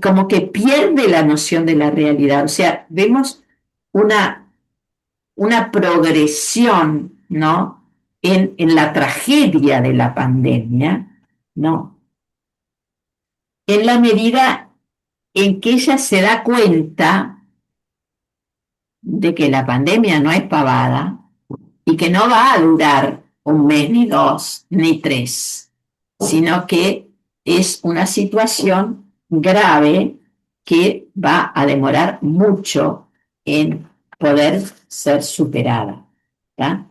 como que pierde la noción de la realidad. O sea, vemos una progresión, ¿no? En la tragedia de la pandemia, ¿no? En la medida en que ella se da cuenta de que la pandemia no es pavada y que no va a durar 1 mes, ni 2, ni 3, sino que es una situación grave que va a demorar mucho en poder ser superada, ¿tá?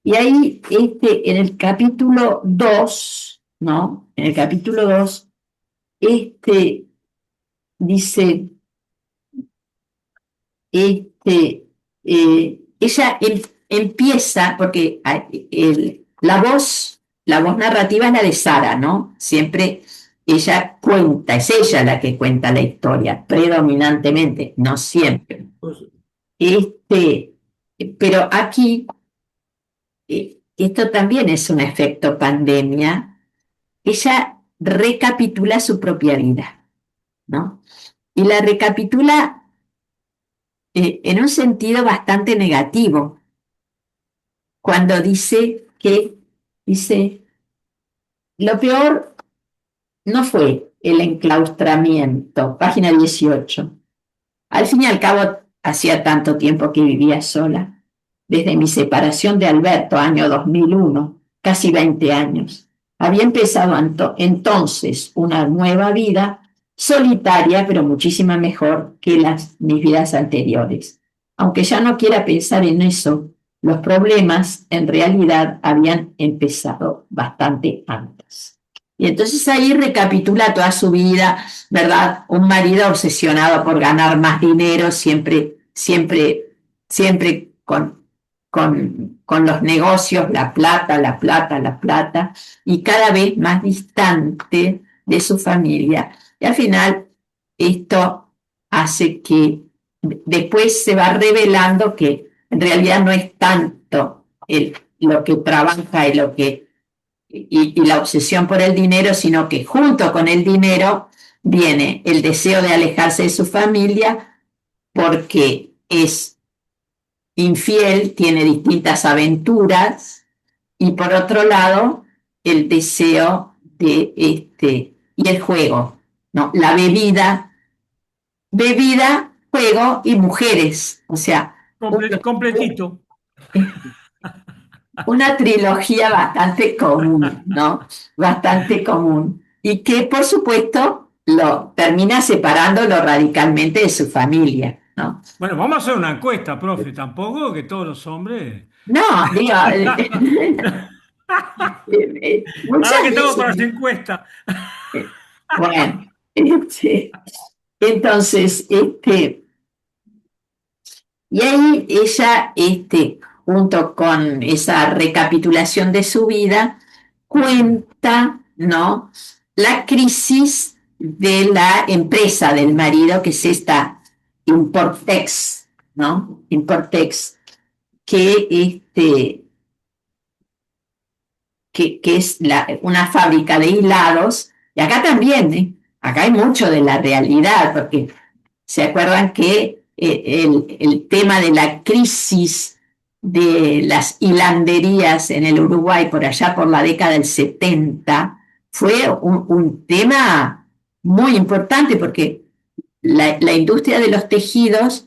Y ahí, en el capítulo 2, ¿no? En el capítulo 2, dice, ella empieza, porque la voz narrativa es la de Sara, ¿no? Siempre ella cuenta, es ella la que cuenta la historia, predominantemente, no siempre. Pero aquí esto también es un efecto pandemia, ella recapitula su propia vida, ¿no? Y la recapitula en un sentido bastante negativo, cuando dice, lo peor no fue el enclaustramiento, página 18. Al fin y al cabo, hacía tanto tiempo que vivía sola, desde mi separación de Alberto, año 2001, casi 20 años. Había empezado entonces una nueva vida, solitaria, pero muchísimo mejor que mis vidas anteriores. Aunque ya no quiera pensar en eso, los problemas en realidad habían empezado bastante antes. Y entonces ahí recapitula toda su vida, ¿verdad? Un marido obsesionado por ganar más dinero, siempre con los negocios, la plata, la plata, la plata, y cada vez más distante de su familia. Y al final esto hace que después se va revelando que en realidad no es tanto lo que trabaja y la obsesión por el dinero, sino que junto con el dinero viene el deseo de alejarse de su familia porque es infiel, tiene distintas aventuras, y por otro lado el deseo y el juego, ¿no? La bebida, juego y mujeres, o sea, Completito. una trilogía bastante común, ¿no? Bastante común. Y que, por supuesto, lo termina separándolo radicalmente de su familia, ¿no? Bueno, vamos a hacer una encuesta, profe. Tampoco que todos los hombres. No, digo, Ahora que muchas estamos para veces, hacer encuesta. bueno, entonces, y ahí ella, junto con esa recapitulación de su vida, cuenta, ¿no? La crisis de la empresa del marido, que es esta Importex, ¿no? Importex, que, que es una fábrica de hilados, y acá también, ¿eh? Acá hay mucho de la realidad, porque se acuerdan que el tema de la crisis de las hilanderías en el Uruguay por allá por la década del 70 fue un tema muy importante porque la industria de los tejidos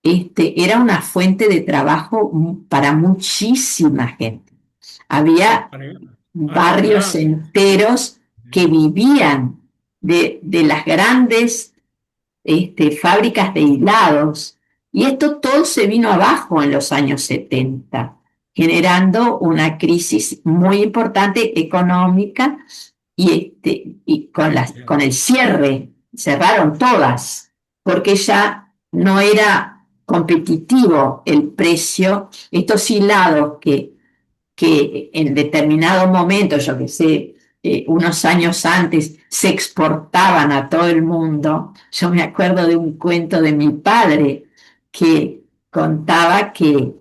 era una fuente de trabajo para muchísima gente. Había barrios Claro. enteros que vivían de las grandes fábricas de hilados, y esto todo se vino abajo en los años 70, generando una crisis muy importante económica y con el cierre, cerraron todas, porque ya no era competitivo el precio, estos hilados que en determinado momento, yo que sé, unos años antes, se exportaban a todo el mundo. Yo me acuerdo de un cuento de mi padre que contaba que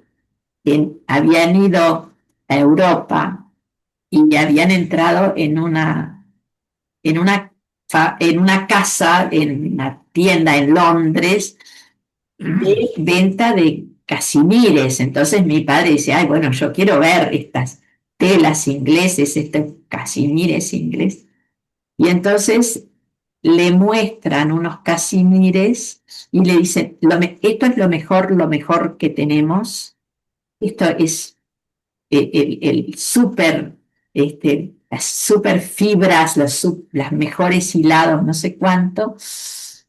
habían ido a Europa y habían entrado en una casa, en una tienda en Londres, de venta de casimires. Entonces mi padre dice, ay, bueno, yo quiero ver estas telas ingleses, estos casimires ingleses. Y entonces le muestran unos casimires y le dicen, esto es lo mejor que tenemos. Esto es el súper, las super fibras, las mejores hilados, no sé cuánto.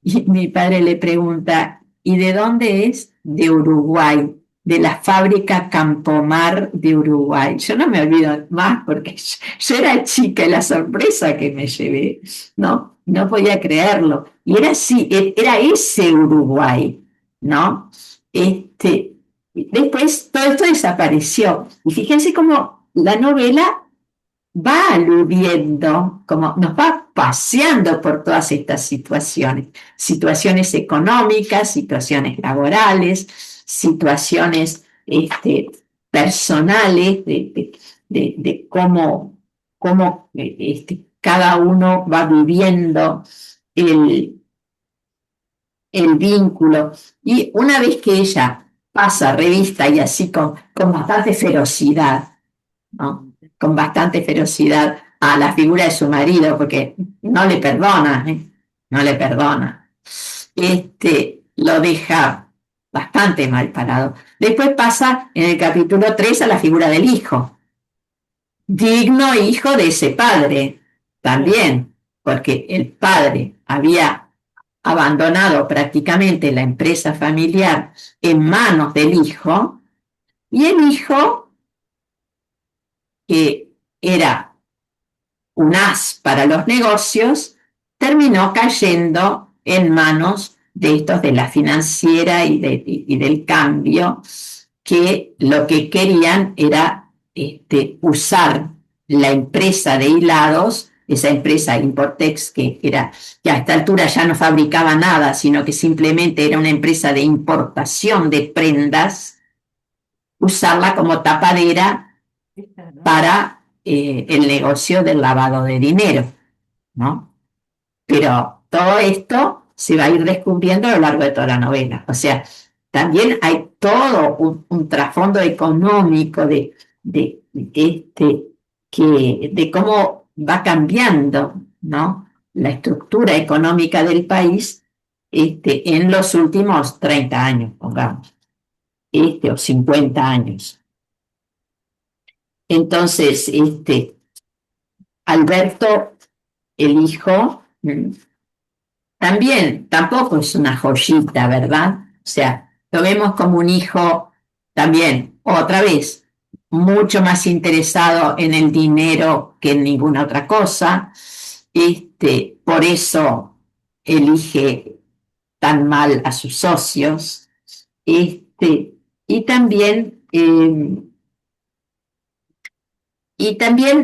Y mi padre le pregunta, ¿y de dónde es? De Uruguay, de la fábrica Campomar de Uruguay. Yo no me olvido más porque yo era chica y la sorpresa que me llevé, ¿no? No podía creerlo. Y era así, era ese Uruguay, ¿no? Después todo esto desapareció. Y fíjense cómo la novela va aludiendo, como nos va paseando por todas estas situaciones económicas, situaciones laborales, situaciones personales, de cómo cada uno va viviendo el vínculo. Y una vez que ella pasa revista y así con bastante ferocidad, ¿no? Con bastante ferocidad a la figura de su marido, porque no le perdona, ¿eh? No le perdona. Lo deja bastante mal parado. Después pasa en el capítulo 3 a la figura del hijo, digno hijo de ese padre, también, porque el padre había abandonado prácticamente la empresa familiar en manos del hijo, y el hijo, que era un as para los negocios, terminó cayendo en manos de estos de la financiera y del cambio, que lo que querían era usar la empresa de hilados, esa empresa Importex, que a esta altura ya no fabricaba nada, sino que simplemente era una empresa de importación de prendas, usarla como tapadera para el negocio del lavado de dinero, ¿no? Pero todo esto se va a ir descubriendo a lo largo de toda la novela. O sea, también hay todo un trasfondo económico de cómo va cambiando, ¿no? La estructura económica del país en los últimos 30 años, pongamos, o 50 años. Entonces, Alberto, el hijo, también tampoco es una joyita, ¿verdad? O sea, lo vemos como un hijo también, otra vez, mucho más interesado en el dinero que en ninguna otra cosa. Por eso elige tan mal a sus socios. Y también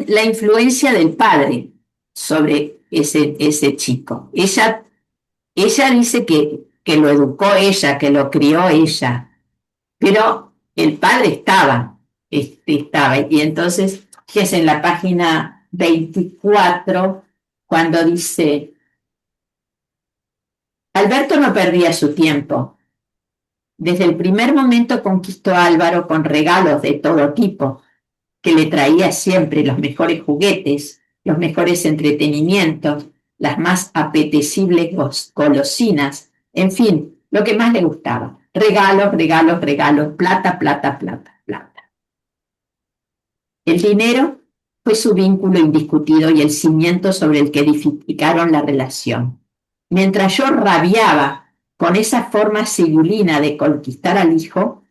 la influencia del padre sobre ese chico. Ella dice que lo educó ella, que lo crió ella, pero el padre estaba. Y entonces, fíjense en la página 24, cuando dice: Alberto no perdía su tiempo. Desde el primer momento conquistó a Álvaro con regalos de todo tipo, que le traía siempre los mejores juguetes, los mejores entretenimientos, las más apetecibles golosinas, en fin, lo que más le gustaba. Regalos, regalos, regalos, plata, plata, plata, plata. El dinero fue su vínculo indiscutido y el cimiento sobre el que edificaron la relación. Mientras yo rabiaba con esa forma sigilina de conquistar al hijo,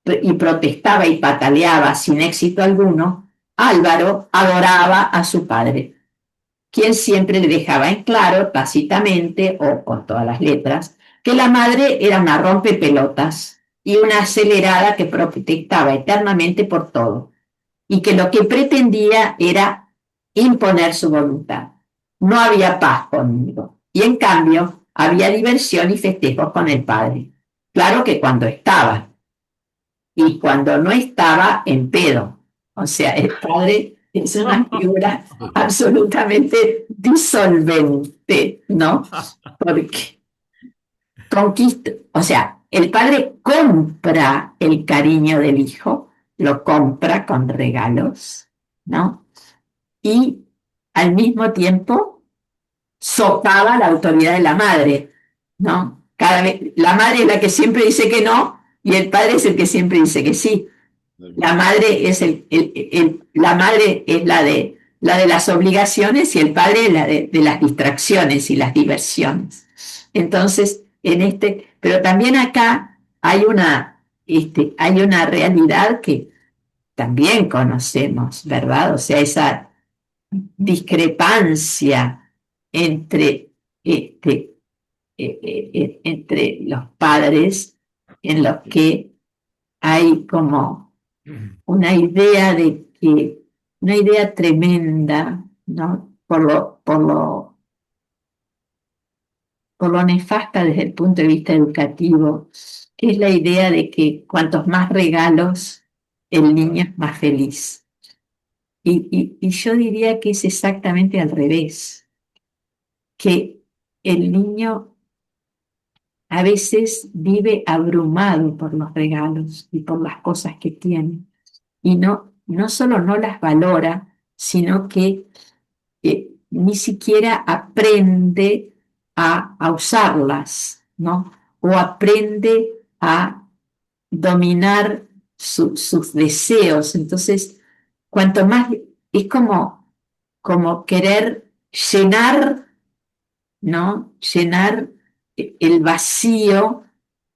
y protestaba y pataleaba sin éxito alguno, Álvaro adoraba a su padre, quien siempre le dejaba en claro, tácitamente o con todas las letras, que la madre era una rompepelotas y una acelerada que protestaba eternamente por todo, y que lo que pretendía era imponer su voluntad. No había paz conmigo, y en cambio había diversión y festejos con el padre. Claro que cuando estaba, y cuando no estaba, en pedo. O sea, el padre es una figura absolutamente disolvente, ¿no? Porque conquista, o sea, el padre compra el cariño del hijo, lo compra con regalos, ¿no? Y al mismo tiempo socava la autoridad de la madre, ¿no? Cada vez, la madre es la que siempre dice que no, y el padre es el que siempre dice que sí. La madre es la madre es la de las obligaciones, y el padre es la de las distracciones y las diversiones. Entonces, pero también acá hay hay una realidad que también conocemos, ¿verdad? O sea, esa discrepancia entre, entre los padres, en los que hay como una idea tremenda, ¿no? Por lo nefasta desde el punto de vista educativo, que es la idea de que cuantos más regalos, el niño es más feliz. Y yo diría que es exactamente al revés, que el niño a veces vive abrumado por los regalos y por las cosas que tiene. Y no solo no las valora, sino que ni siquiera aprende a usarlas, ¿no? O aprende a dominar sus deseos. Entonces, cuanto más es como querer llenar, ¿no? Llenar el vacío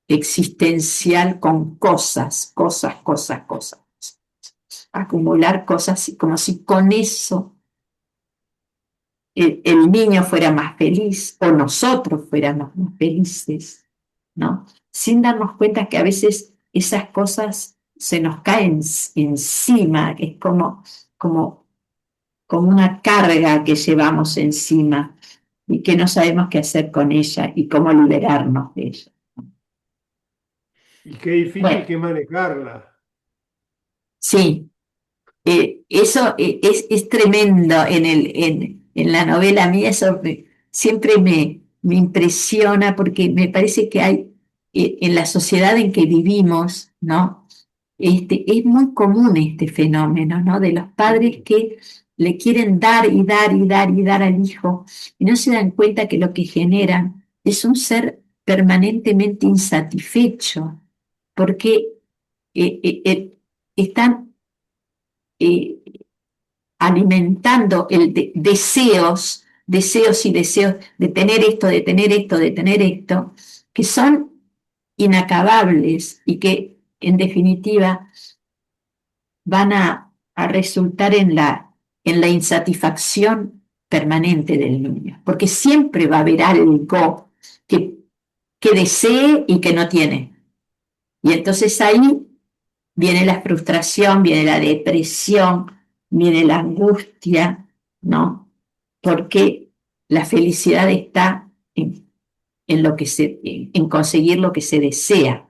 existencial con cosas, cosas, cosas, cosas. Acumular cosas como si con eso el niño fuera más feliz o nosotros fuéramos más felices, ¿no? Sin darnos cuenta que a veces esas cosas se nos caen encima, es como una carga que llevamos encima y que no sabemos qué hacer con ella y cómo liberarnos de ella. Y qué difícil Bueno, que manejarla. sí, eso es tremendo en la novela mía, eso siempre me impresiona porque me parece que hay en la sociedad en que vivimos, ¿no? Es muy común este fenómeno, ¿no? De los padres que le quieren dar y dar y dar y dar al hijo y no se dan cuenta que lo que generan es un ser permanentemente insatisfecho, porque están eh, alimentando deseos, deseos y deseos de tener esto, de tener esto, de tener esto, que son inacabables y que en definitiva van a resultar en la insatisfacción permanente del niño, porque siempre va a haber algo que desee y que no tiene. Y entonces ahí viene la frustración, viene la depresión, viene la angustia, ¿no? Porque la felicidad está en lo que en conseguir lo que se desea,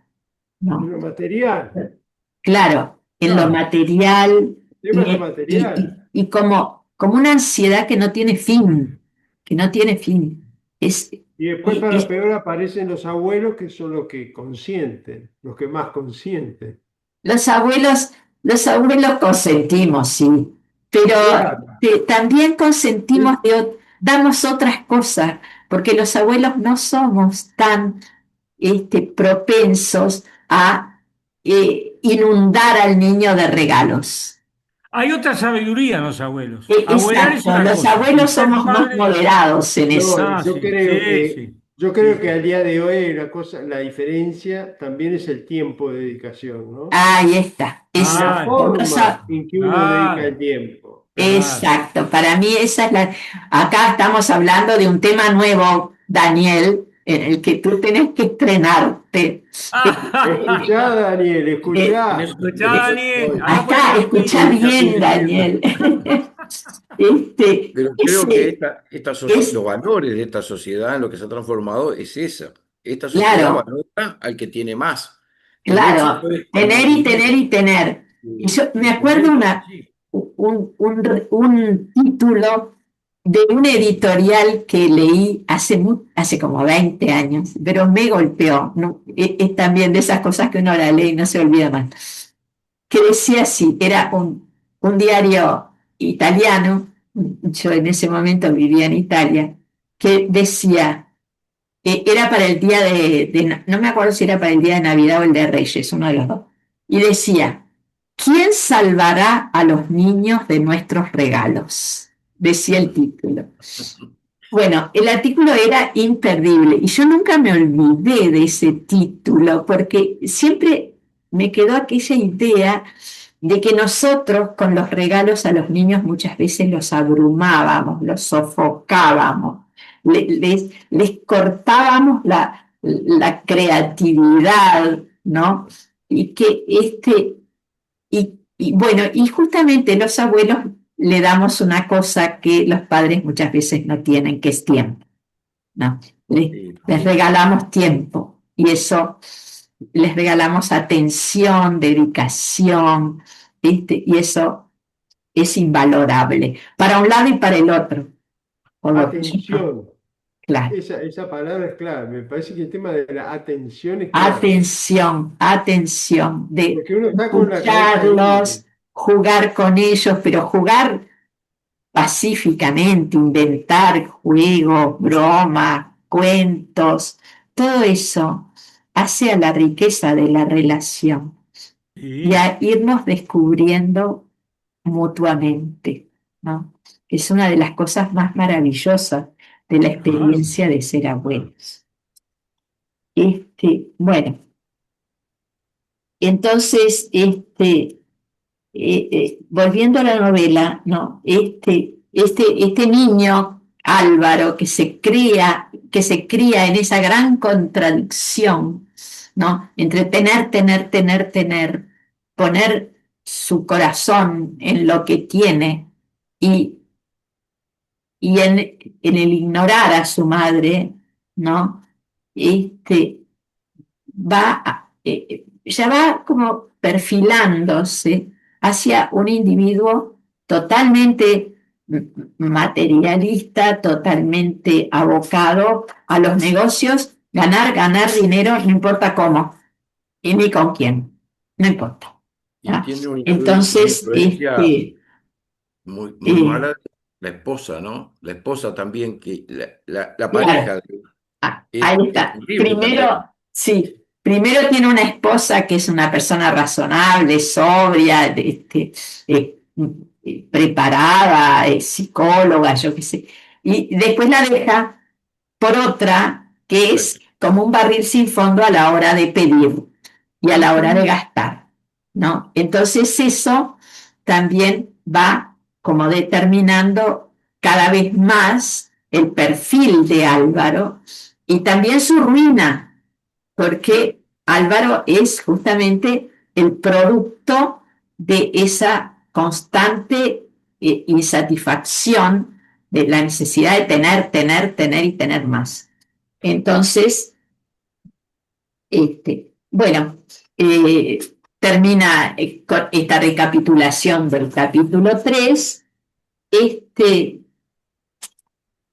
¿no? Lo material. Claro, en lo Claro, material el tema es lo material. y como una ansiedad que no tiene fin, que no tiene fin. Es, Y después, es, para es peor, aparecen los abuelos que son los que consienten, los que más consienten. Los abuelos consentimos, sí, pero Claro. también consentimos, Sí. damos otras cosas, porque los abuelos no somos tan propensos a inundar al niño de regalos. Hay otra sabiduría en los abuelos. Abuelar es Exacto, una los cosa. Y abuelos ser somos más padre. moderados en eso. No, Ah, sí, sí, sí. yo Sí, creo que al día de hoy hay una cosa, la diferencia también es el tiempo de dedicación, ¿no? Ahí está. Y la claro, forma en que uno dedica el claro, tiempo. claro. Exacto, para mí esa es la... Acá estamos hablando de un tema nuevo, Daniel, en el que tú tenés que estrenarte. Escuchá, Daniel, Eh, En escuchá. eso, Escuchá, en eso Daniel, estoy. ahora puedes Acá, escucha dormir. Ya estoy bien, viviendo. Daniel. Este, Pero creo que ese los es, valores de esta sociedad en lo que se ha transformado es esa. Esta sociedad claro, valora al que tiene más. El éxito claro, es tener como y tener, tener y tener. Y yo me y acuerdo tener, sí. un título de un editorial que leí hace como 20 años, pero me golpeó, ¿no? Es también de esas cosas que uno la lee y no se olvida más, que decía así, era un diario italiano, yo en ese momento vivía en Italia, que decía, era para el día no me acuerdo si era para el día de Navidad o el de Reyes, uno de los dos, y decía, ¿quién salvará a los niños de nuestros regalos? Decía el título. Bueno, el artículo era imperdible y yo nunca me olvidé de ese título porque siempre me quedó aquella idea de que nosotros con los regalos a los niños muchas veces los abrumábamos, los sofocábamos, les cortábamos la creatividad, ¿no? Y que y bueno, y justamente los abuelos le damos una cosa que los padres muchas veces no tienen, que es tiempo, ¿no? Les regalamos tiempo y eso les regalamos atención, dedicación, ¿viste? Y eso es invalorable, para un lado y para el otro. Por lo tanto, Atención. claro. Esa palabra es clave. Me parece que el tema de la atención es clave. Atención, de Porque uno está con la cabeza ahí. escucharlos, jugar con ellos, pero jugar pacíficamente, inventar juegos, bromas, cuentos, todo eso hace a la riqueza de la relación y Sí. a irnos descubriendo mutuamente, ¿no? Es una de las cosas más maravillosas de la experiencia de ser abuelos. Bueno, entonces, volviendo a la novela, ¿no? Este niño, Álvaro, que se cría en esa gran contradicción, ¿no? Entre tener, poner su corazón en lo que tiene y, en el ignorar a su madre, ¿no? Ya va como perfilándose hacia un individuo totalmente materialista, totalmente abocado a los negocios, ganar dinero, no importa cómo, y ni con quién, no importa. Y ¿Ya? tiene una Entonces, influencia muy mala la esposa, ¿no? La esposa también, que la claro, pareja ahí es está. horrible también. Primero tiene una esposa que es una persona razonable, sobria, preparada, psicóloga, yo qué sé. Y después la deja por otra que es como un barril sin fondo a la hora de pedir y a la hora de gastar, ¿no? Entonces eso también va como determinando cada vez más el perfil de Álvaro y también su ruina, porque Álvaro es justamente el producto de esa constante insatisfacción de la necesidad de tener y tener más. Entonces, bueno, termina con esta recapitulación del capítulo 3,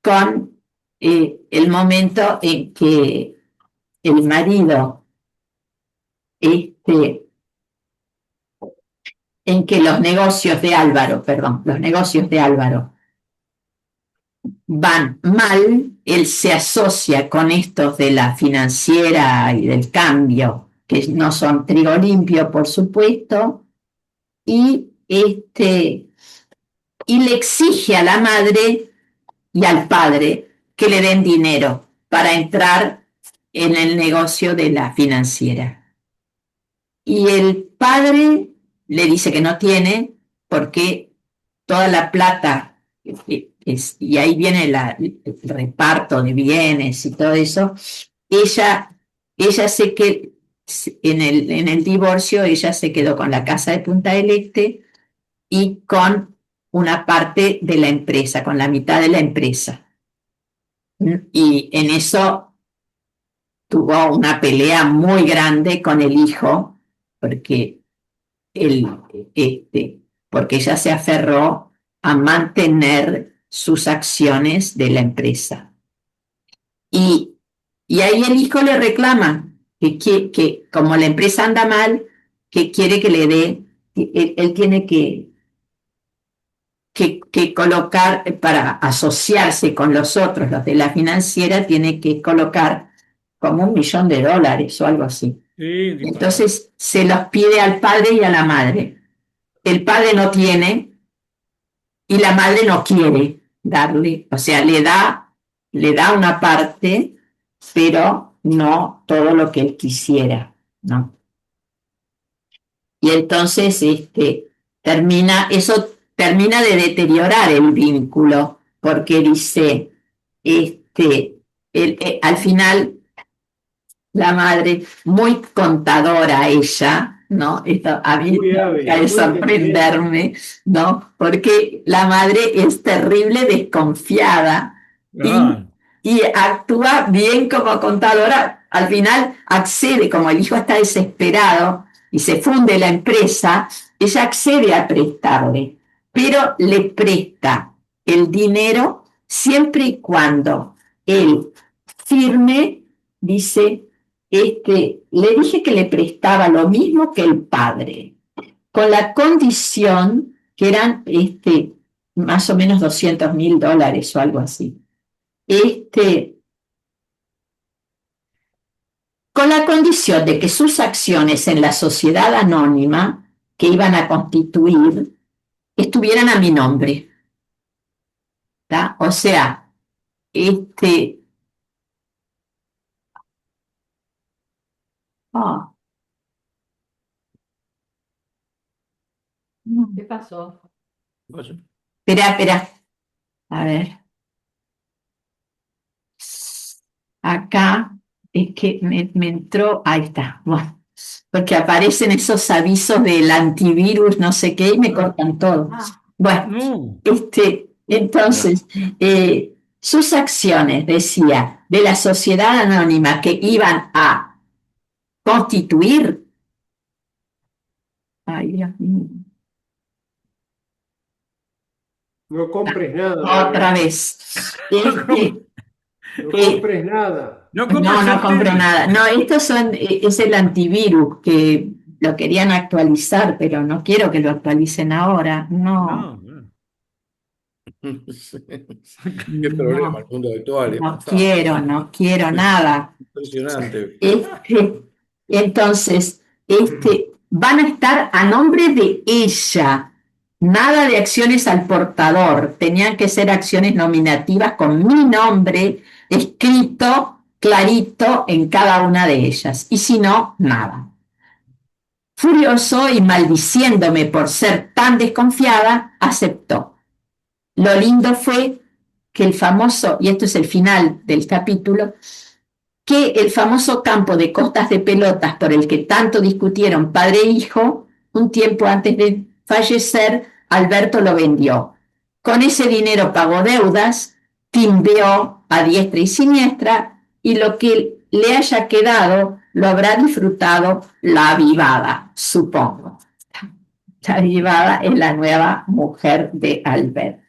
con el momento en que el marido, en que los negocios de Álvaro van mal, él se asocia con estos de la financiera y del cambio, que no son trigo limpio, por supuesto, y le exige a la madre y al padre que le den dinero para entrar en el negocio de la financiera. Y el padre le dice que no tiene porque toda la plata, y ahí viene el reparto de bienes y todo eso, ella sé que en el divorcio ella se quedó con la casa de Punta del Este y con una parte de la empresa, con la mitad de la empresa. Y en eso tuvo una pelea muy grande con el hijo, porque él, porque ella se aferró a mantener sus acciones de la empresa. Y, ahí el hijo le reclama que como la empresa anda mal, que quiere que le dé, él tiene que colocar, para asociarse con los otros, los de la financiera, tiene que colocar como $1.000.000 o algo así. Sí, Entonces se los pide al padre y a la madre. El padre no tiene y la madre no quiere darle, o sea, le da una parte, pero no todo lo que él quisiera, ¿no? Y entonces eso termina de deteriorar el vínculo, porque dice, al final la madre, muy contadora ella, ¿no? Esto a mí Muy me hábil, de muy sorprenderme, ¿no? Porque la madre es terrible desconfiada claro. y actúa bien como contadora. Al final accede, como el hijo está desesperado y se funde la empresa, ella accede a prestarle, pero le presta el dinero siempre y cuando él firme, dice, le dije que le prestaba lo mismo que el padre, con la condición que eran más o menos $200.000 o algo así. Con la condición de que sus acciones en la sociedad anónima que iban a constituir estuvieran a mi nombre. ¿Tá? O sea, oh, ¿Qué pasó? espera, a ver. Acá es que me entró, ahí está, bueno, porque aparecen esos avisos del antivirus, no sé qué, y me cortan todo. Ah, Bueno, No, entonces, sus acciones, decía, de la sociedad anónima que iban a constituir, ay, Dios mío, No compres nada, otra María. vez, No compres nada. no no, compres no compro sartén. nada. No, es el antivirus que lo querían actualizar, pero no quiero que lo actualicen ahora. No, No, no. Qué problema el no, mundo actual, ¿eh? no quiero nada. Impresionante. Este, entonces, van a estar a nombre de ella. Nada de acciones al portador. Tenían que ser acciones nominativas con mi nombre escrito clarito en cada una de ellas. Y si no, nada. Furioso y maldiciéndome por ser tan desconfiada, aceptó. Lo lindo fue que el famoso, y esto es el final del capítulo, que el famoso campo de costas de pelotas por el que tanto discutieron padre e hijo, un tiempo antes de fallecer, Alberto lo vendió. Con ese dinero pagó deudas, timbeó a diestra y siniestra, y lo que le haya quedado lo habrá disfrutado la avivada, supongo. La avivada es la nueva mujer de Alberto.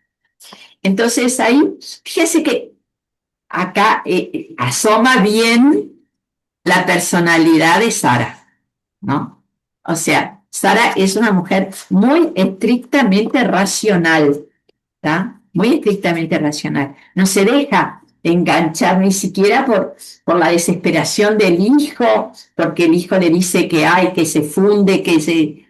Entonces ahí, fíjese que acá asoma bien la personalidad de Sara, ¿no? O sea, Sara es una mujer muy estrictamente racional, ¿tá? Muy estrictamente racional. No se deja enganchar ni siquiera por la desesperación del hijo, porque el hijo le dice que hay, que se funde, que se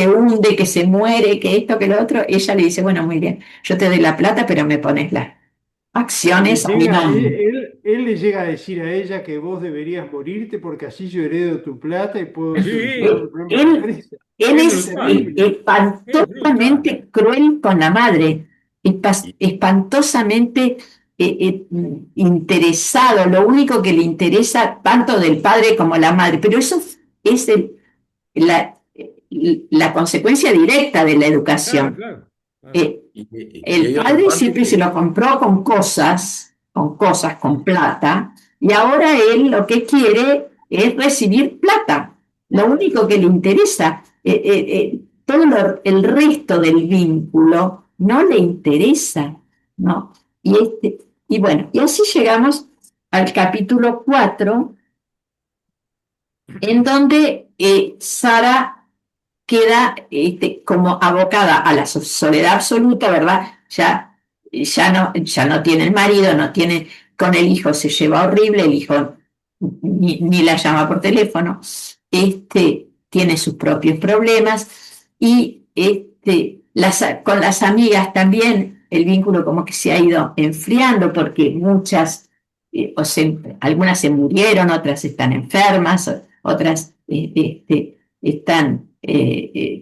hunde, que se muere, que esto, que lo otro. Ella le dice, bueno, muy bien, yo te doy la plata, pero me pones las acciones a mi nombre. Él le llega a decir a ella que vos deberías morirte porque así yo heredo tu plata y puedo Sí, solucionar el problema de la Él, empresa. él es es brutal, es brutal. espantosamente cruel con la madre, espantosamente interesado, lo único que le interesa tanto del padre como la madre, pero eso es la, la consecuencia directa de la Claro, educación. claro, claro. Eh, Y el hay otra padre parte siempre se lo compró con plata, y ahora él lo que quiere es recibir plata. Lo único que le interesa, el resto del vínculo no le interesa, ¿no? Y bueno, y así llegamos al capítulo 4, en donde Sara queda como abocada a la soledad absoluta, ¿verdad? Ya no tiene el marido, no tiene, con el hijo se lleva horrible, el hijo ni la llama por teléfono, tiene sus propios problemas y con las amigas también el vínculo como que se ha ido enfriando porque muchas, algunas se murieron, otras están enfermas, otras están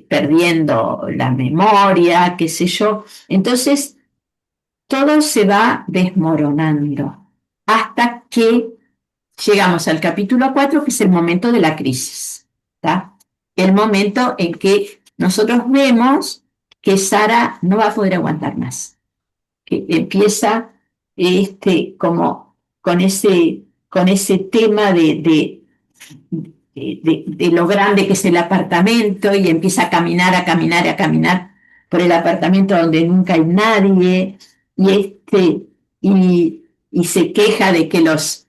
perdiendo la memoria, qué sé yo. Entonces, todo se va desmoronando hasta que llegamos al capítulo 4, que es el momento de la crisis. ¿Tá? El momento en que nosotros vemos que Sara no va a poder aguantar más, que empieza como con ese tema de lo grande que es el apartamento y empieza a caminar, por el apartamento donde nunca hay nadie, y se queja de que los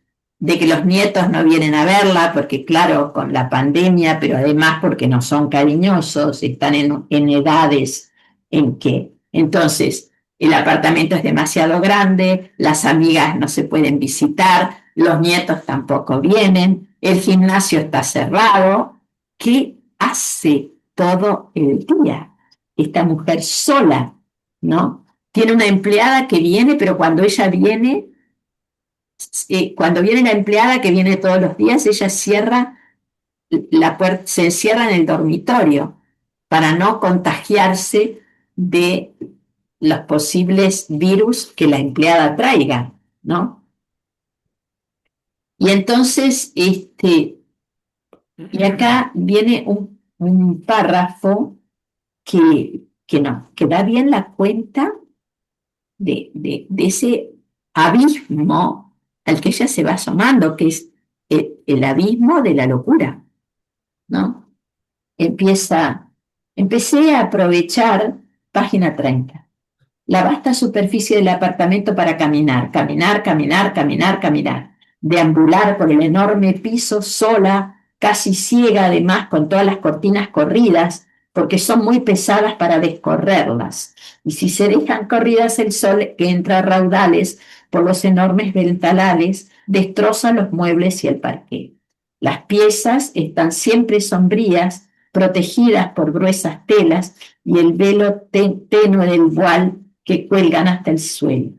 nietos no vienen a verla, porque claro, con la pandemia, pero además porque no son cariñosos, están en edades en que, entonces, el apartamento es demasiado grande, las amigas no se pueden visitar, los nietos tampoco vienen, el gimnasio está cerrado. ¿Qué hace todo el día esta mujer sola, ¿no? Tiene una empleada que viene, pero cuando viene la empleada que viene todos los días, ella cierra la puerta, se encierra en el dormitorio para no contagiarse de los posibles virus que la empleada traiga, ¿no? Y entonces, y acá viene un párrafo que da bien la cuenta de ese abismo al que ella se va asomando, que es el abismo de la locura, ¿no? Empecé a aprovechar, página 30, la vasta superficie del apartamento para caminar, caminar, caminar, caminar, caminar, deambular por el enorme piso sola, casi ciega además, con todas las cortinas corridas, porque son muy pesadas para descorrerlas. Y si se dejan corridas, el sol que entra a raudales por los enormes ventanales destroza los muebles y el parqué. Las piezas están siempre sombrías, protegidas por gruesas telas y el velo tenue del voile que cuelgan hasta el suelo.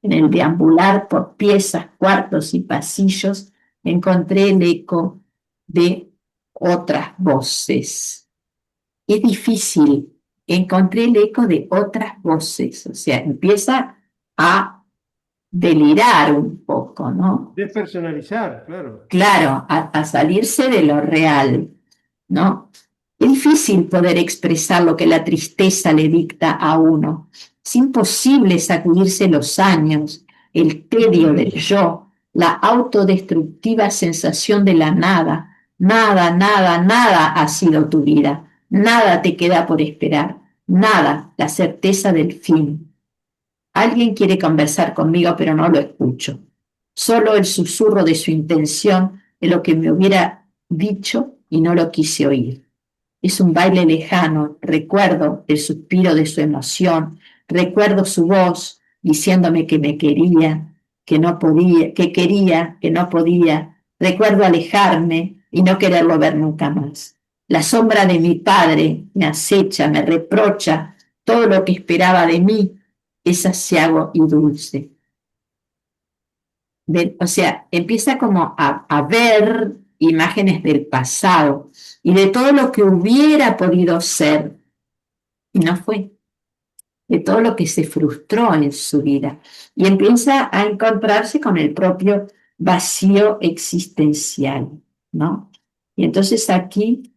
En el deambular por piezas, cuartos y pasillos encontré el eco de otras voces. Es difícil, encontré el eco de otras voces, o sea, empieza a delirar un poco, ¿no? Despersonalizar, claro. Claro, a salirse de lo real, ¿no? Es difícil poder expresar lo que la tristeza le dicta a uno. Es imposible sacudirse los años, el tedio del yo, la autodestructiva sensación de la nada. Nada, nada, nada ha sido tu vida. Nada te queda por esperar. Nada, la certeza del fin. Alguien quiere conversar conmigo, pero no lo escucho. Solo el susurro de su intención de lo que me hubiera dicho y no lo quise oír. Es un baile lejano, recuerdo el suspiro de su emoción, recuerdo su voz diciéndome que me quería, que no podía, que quería, que no podía. Recuerdo alejarme y no quererlo ver nunca más. La sombra de mi padre me acecha, me reprocha todo lo que esperaba de mí, es aciago y dulce. O sea, empieza como a ver imágenes del pasado y de todo lo que hubiera podido ser y no fue, de todo lo que se frustró en su vida, y empieza a encontrarse con el propio vacío existencial, ¿no? Y entonces aquí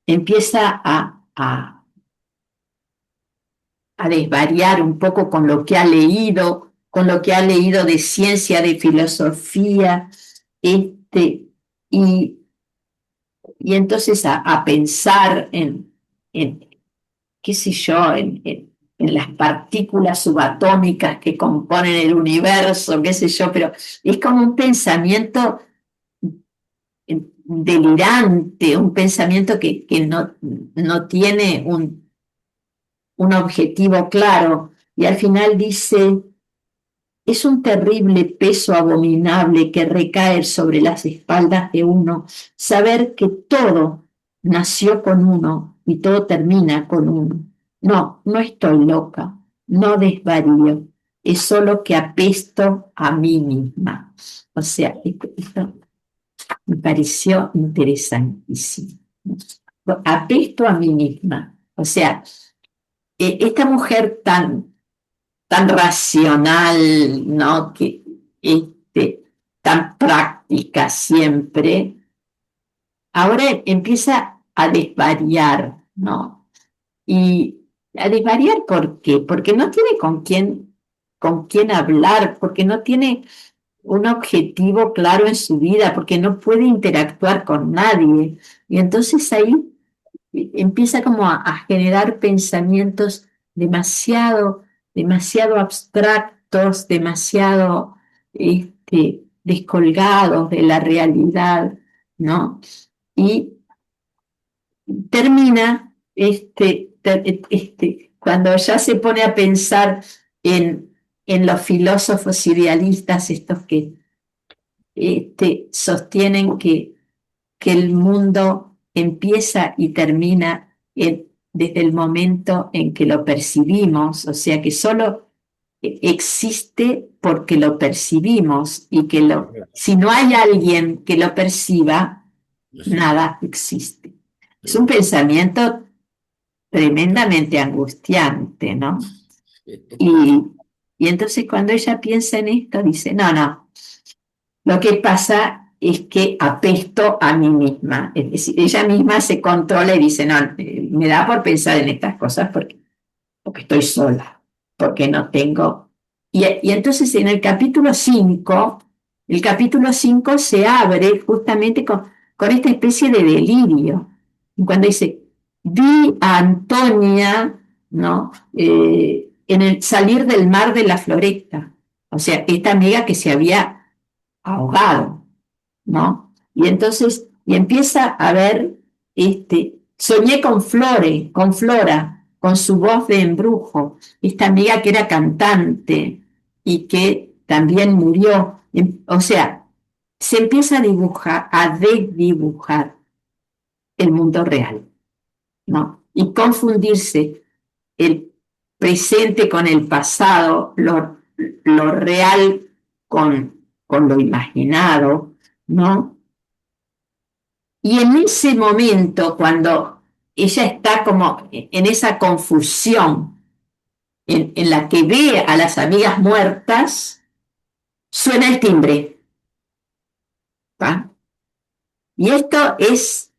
empieza a desvariar un poco con lo que ha leído, de ciencia, de filosofía, y entonces a pensar en, qué sé yo, en las partículas subatómicas que componen el universo, qué sé yo, pero es como un pensamiento delirante, un pensamiento que no tiene un objetivo claro, y al final dice: es un terrible peso abominable que recae sobre las espaldas de uno, saber que todo nació con uno y todo termina con uno. No, no estoy loca, no desvarío, es solo que apesto a mí misma. O sea, esto me pareció interesantísimo. Apesto a mí misma. O sea, esta mujer tan racional, ¿no? Tan práctica siempre, ahora empieza a desvariar, ¿no? Y a desvariar, ¿por qué? Porque no tiene con quién hablar, porque no tiene un objetivo claro en su vida, porque no puede interactuar con nadie. Y entonces ahí empieza como a generar pensamientos demasiado abstractos, demasiado descolgados de la realidad, ¿no? Y termina cuando ya se pone a pensar en los filósofos idealistas, estos que sostienen que el mundo empieza y termina desde el momento en que lo percibimos, o sea que solo existe porque lo percibimos y que si no hay alguien que lo perciba, nada existe. Es un pensamiento tremendamente angustiante, ¿no? Y entonces cuando ella piensa en esto, dice, no, lo que pasa es que apesto a mí misma. Es decir, ella misma se controla y dice, no, me da por pensar en estas cosas porque estoy sola, porque no tengo... Y entonces en el capítulo 5 se abre justamente con esta especie de delirio. Cuando dice, vi a Antonia, ¿no? En el salir del mar de la Floresta. O sea, esta amiga que se había ahogado, ¿no? Y entonces, y empieza a ver, soñé con Flora, con su voz de embrujo, esta amiga que era cantante y que también murió. O sea, se empieza a desdibujar el mundo real, ¿no? Y confundirse el presente con el pasado, lo real con lo imaginado, ¿no? Y en ese momento, cuando ella está como en esa confusión en la que ve a las amigas muertas, suena el timbre, ¿tá? Y esto es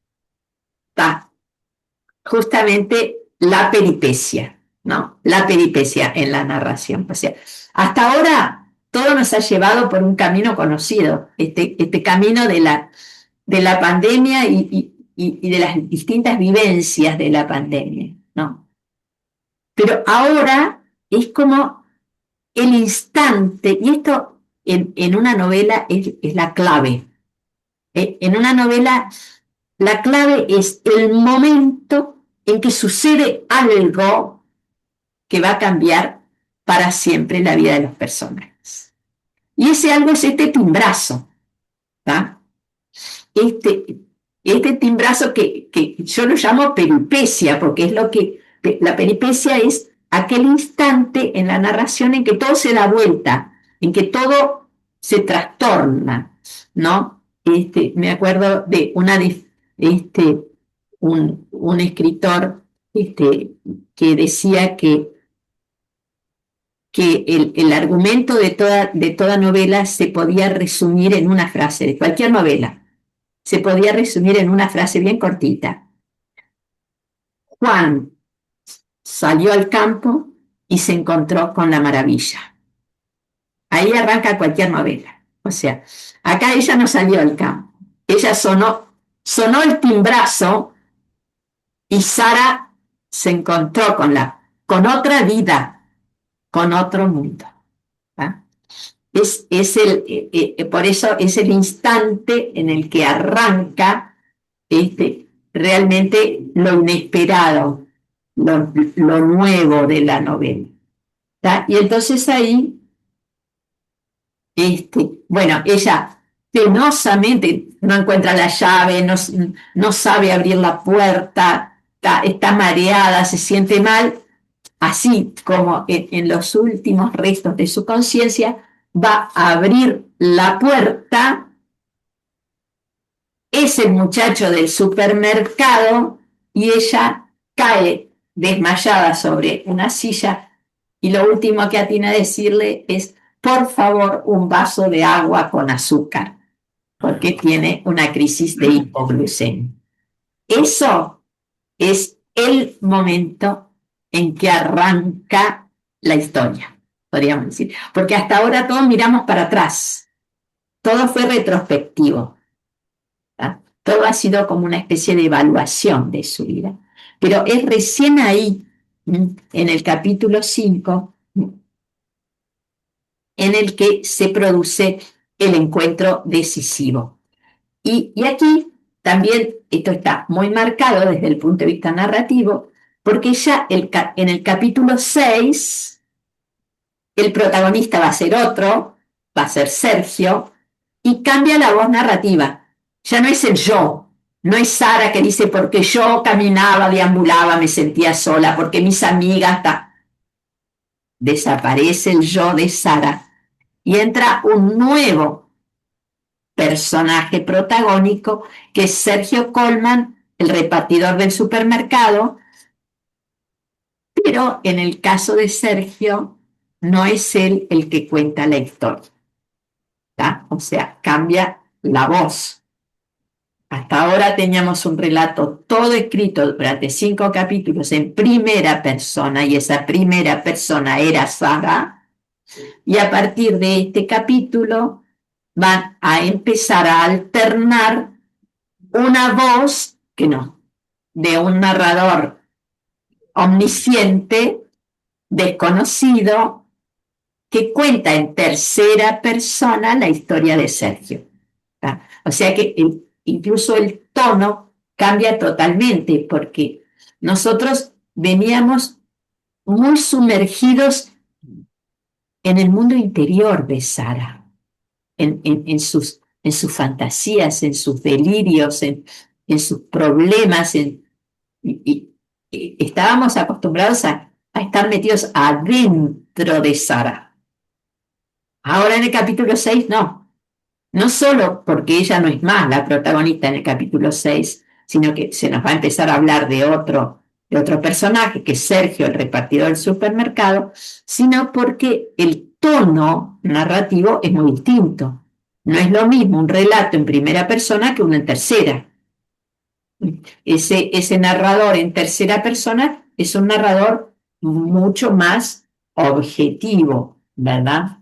justamente la peripecia, ¿no? La peripecia en la narración. O sea, hasta ahora todo nos ha llevado por un camino conocido, este camino de la pandemia y de las distintas vivencias de la pandemia, ¿no? Pero ahora es como el instante, y esto en una novela es la clave. En una novela la clave es el momento en que sucede algo que va a cambiar para siempre la vida de los personajes. Y ese algo es este timbrazo, ¿tá? Este timbrazo que yo lo llamo peripecia, porque es lo que la peripecia es aquel instante en la narración en que todo se da vuelta, en que todo se trastorna, ¿no? Me acuerdo de un escritor que decía que el argumento de toda novela se podía resumir en una frase, de cualquier novela se podía resumir en una frase bien cortita. Juan salió al campo y se encontró con la maravilla. Ahí arranca cualquier novela. O sea, acá ella no salió al campo. Ella sonó el timbrazo y Sara se encontró con otra vida, con otro mundo. ¿Ah? Por eso es el instante en el que arranca realmente lo inesperado, lo nuevo de la novela. ¿Tá? Y entonces ahí, bueno, ella penosamente no encuentra la llave, no sabe abrir la puerta, está mareada, se siente mal, así como en los últimos restos de su conciencia, va a abrir la puerta. Es el muchacho del supermercado y ella cae desmayada sobre una silla y lo último que atina a decirle es, por favor, un vaso de agua con azúcar, porque tiene una crisis de hipoglucemia. Eso es el momento en que arranca la historia, podríamos decir, porque hasta ahora todos miramos para atrás, todo fue retrospectivo. Todo ha sido como una especie de evaluación de su vida. Pero es recién ahí, en el capítulo 5, en el que se produce el encuentro decisivo. Y aquí también esto está muy marcado desde el punto de vista narrativo, porque ya en el capítulo 6 el protagonista va a ser otro, va a ser Sergio, y cambia la voz narrativa. Ya no es el yo, no es Sara que dice porque yo caminaba, deambulaba, me sentía sola, porque mis amigas... Desaparece el yo de Sara y entra un nuevo personaje protagónico que es Sergio Colman, el repartidor del supermercado, pero en el caso de Sergio no es él el que cuenta la historia, ¿tá? O sea, cambia la voz. Hasta ahora teníamos un relato todo escrito durante 5 capítulos en primera persona y esa primera persona era Sara, y a partir de este capítulo van a empezar a alternar una voz que no, de un narrador omnisciente, desconocido, que cuenta en tercera persona la historia de Sergio. ¿Tá? O sea que incluso el tono cambia totalmente, porque nosotros veníamos muy sumergidos en el mundo interior de Sara, en sus fantasías, en sus delirios, en sus problemas, y estábamos acostumbrados a estar metidos adentro de Sara. Ahora en el capítulo 6 no solo porque ella no es más la protagonista en el capítulo 6, sino que se nos va a empezar a hablar de otro personaje, que es Sergio, el repartidor del supermercado, sino porque el tono narrativo es muy distinto. No es lo mismo un relato en primera persona que uno en tercera. Ese narrador en tercera persona es un narrador mucho más objetivo, ¿verdad?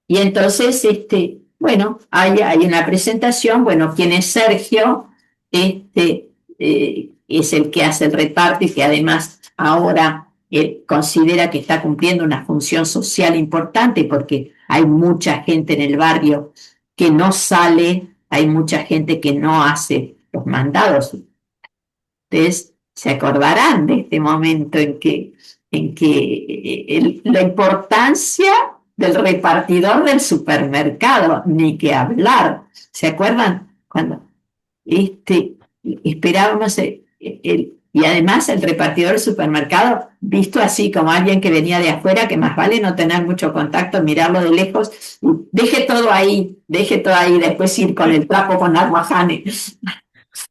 Y entonces, bueno, hay una presentación, bueno, ¿quién es Sergio? Es el que hace el reparto y que además ahora considera que está cumpliendo una función social importante porque hay mucha gente en el barrio que no sale, hay mucha gente que no hace los mandados. Ustedes se acordarán de este momento en que la importancia del repartidor del supermercado, ni que hablar. ¿Se acuerdan? Cuando esperábamos y además el repartidor del supermercado, visto así como alguien que venía de afuera, que más vale no tener mucho contacto, mirarlo de lejos, deje todo ahí, después ir con el trapo con agua jane.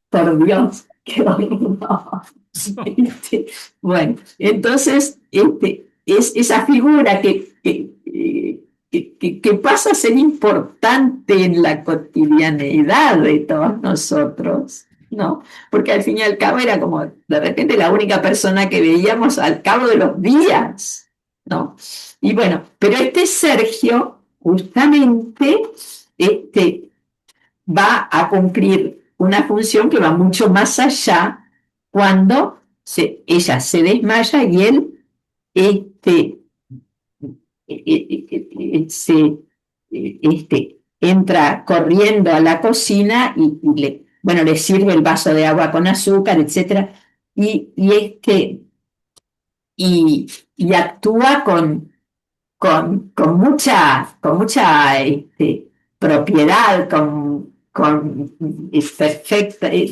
Por Dios, qué horror. Bueno, entonces es esa figura que pasa a ser importante en la cotidianeidad de todos nosotros, ¿no? Porque al fin y al cabo era como de repente la única persona que veíamos al cabo de los días, ¿no? Y bueno, pero Sergio justamente va a cumplir una función que va mucho más allá cuando ella se desmaya y él entra corriendo a la cocina y le sirve el vaso de agua con azúcar, etc. Y actúa con mucha propiedad,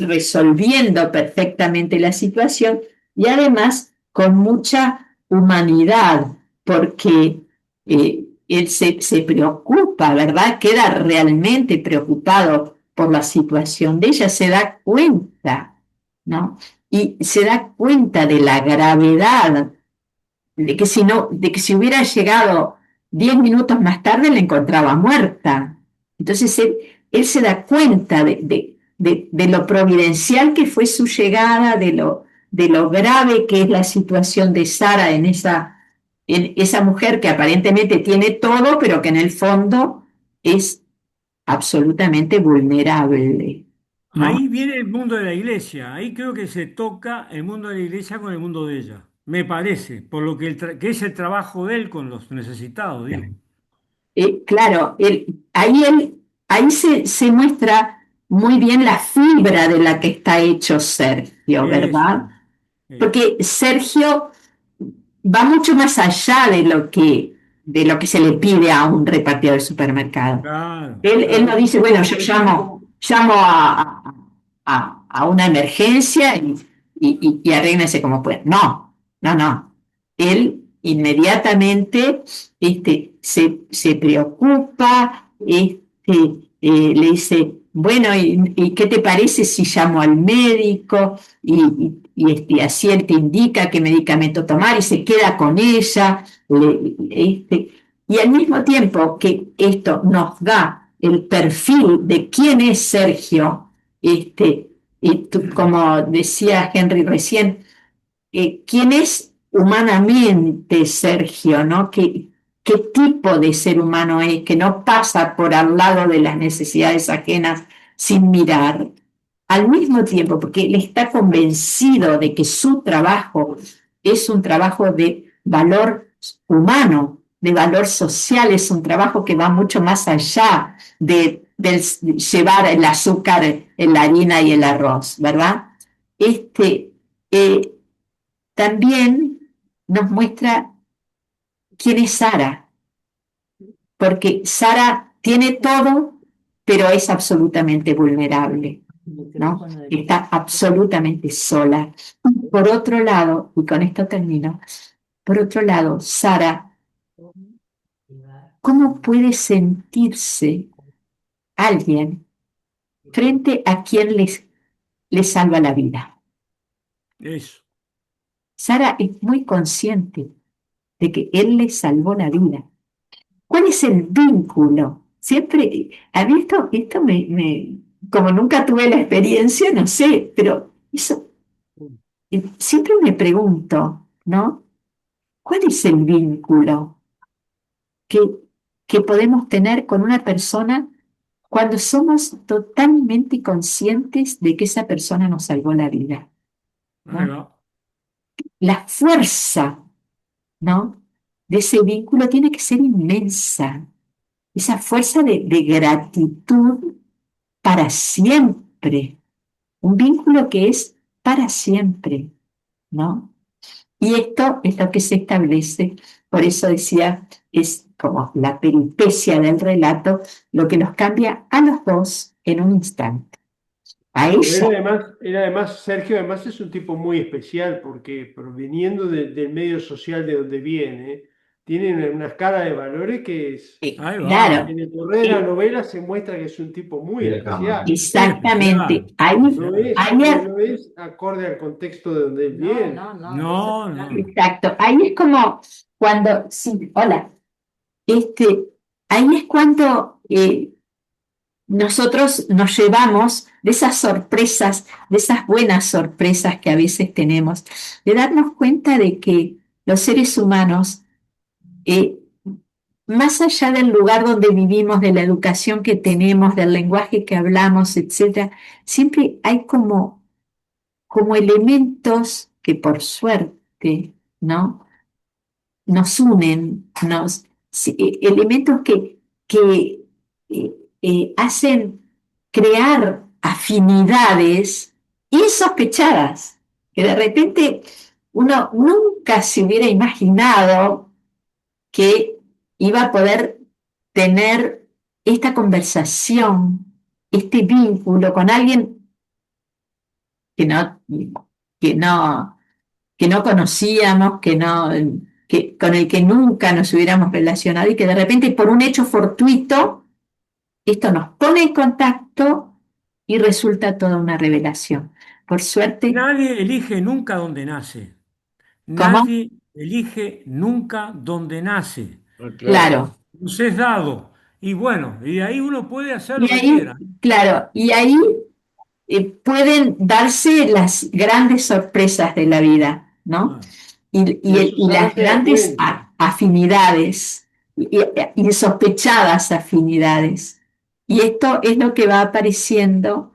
resolviendo perfectamente la situación y además con mucha humanidad, porque él se preocupa, ¿verdad? Queda realmente preocupado por la situación de ella, se da cuenta, ¿no? Y se da cuenta de la gravedad de que si hubiera llegado 10 minutos más tarde la encontraba muerta. Entonces él se da cuenta de lo providencial que fue su llegada, de lo grave que es la situación de Sara en esa mujer que aparentemente tiene todo, pero que en el fondo es absolutamente vulnerable, ¿no? Ahí viene el mundo de la iglesia. Ahí creo que se toca el mundo de la iglesia con el mundo de ella. Me parece, por lo que, que es el trabajo de él con los necesitados, digo. Claro, ahí se muestra muy bien la fibra de la que está hecho Sergio, ¿verdad? Eso, eso. Porque Sergio va mucho más allá de lo que se le pide a un repartidor de supermercado. Claro, Él no claro. dice, bueno, yo llamo a una emergencia y arréglese como pueda. No, no, no. Él inmediatamente se preocupa, le dice, bueno, ¿y qué te parece si llamo al médico? Y así él te indica qué medicamento tomar y se queda con ella. Y al mismo tiempo que esto nos da el perfil de quién es Sergio, como decía Henry recién, quién es humanamente Sergio, ¿no? ¿Qué tipo de ser humano es que no pasa por al lado de las necesidades ajenas sin mirar? Al mismo tiempo, porque él está convencido de que su trabajo es un trabajo de valor humano, de valor social, es un trabajo que va mucho más allá del llevar el azúcar, la harina y el arroz, ¿verdad? Este, eh, También nos muestra quién es Sara, porque Sara tiene todo, pero es absolutamente vulnerable, ¿no? Está absolutamente sola. Por otro lado, y con esto termino, por otro lado, Sara, ¿cómo puede sentirse alguien frente a quien le salva la vida? Eso. Sara es muy consciente de que él le salvó la vida. ¿Cuál es el vínculo? Siempre, a mí esto como nunca tuve la experiencia, no sé, pero eso, siempre me pregunto, ¿no? ¿Cuál es el vínculo que, que podemos tener con una persona cuando somos totalmente conscientes de que esa persona nos salvó la vida, Ahí ¿no? va. La fuerza, ¿no? De ese vínculo tiene que ser inmensa. Esa fuerza de gratitud para siempre, un vínculo que es para siempre, ¿no? Y esto es lo que se establece, por eso decía, es como la peripecia del relato, lo que nos cambia a los dos en un instante. A Pero ella, Sergio además es un tipo muy especial porque proveniendo del medio social de donde viene, tiene una escala de valores que es, Ahí va. claro, en el correr de la eh, novela se muestra que es un tipo muy especial. Muy exactamente, especial, ahí, especial. No es acorde al contexto de donde él No, viene. no, no, No, no. exacto, ahí es como cuando, sí, hola, este, ahí es cuando nosotros nos llevamos de esas sorpresas, de esas buenas sorpresas que a veces tenemos, de darnos cuenta de que los seres humanos, eh, más allá del lugar donde vivimos, de la educación que tenemos, del lenguaje que hablamos, etcétera, siempre hay como elementos que por suerte, ¿no? Nos unen, sí, elementos que hacen crear afinidades insospechadas, que de repente uno nunca se hubiera imaginado que iba a poder tener esta conversación, este vínculo con alguien que no, que no que no conocíamos, con el que nunca nos hubiéramos relacionado y que de repente por un hecho fortuito esto nos pone en contacto y resulta toda una revelación. Por suerte, Nadie elige nunca donde nace. ¿cómo? Nadie elige nunca donde nace. Claro. Claro. Nos es dado. Y bueno, y de ahí uno puede hacer lo Y que ahí, quiera. claro, y ahí pueden darse las grandes sorpresas de la vida, ¿no? Ah, Y eso Y Sara las se da grandes cuenta. afinidades, insospechadas afinidades. Y esto es lo que va apareciendo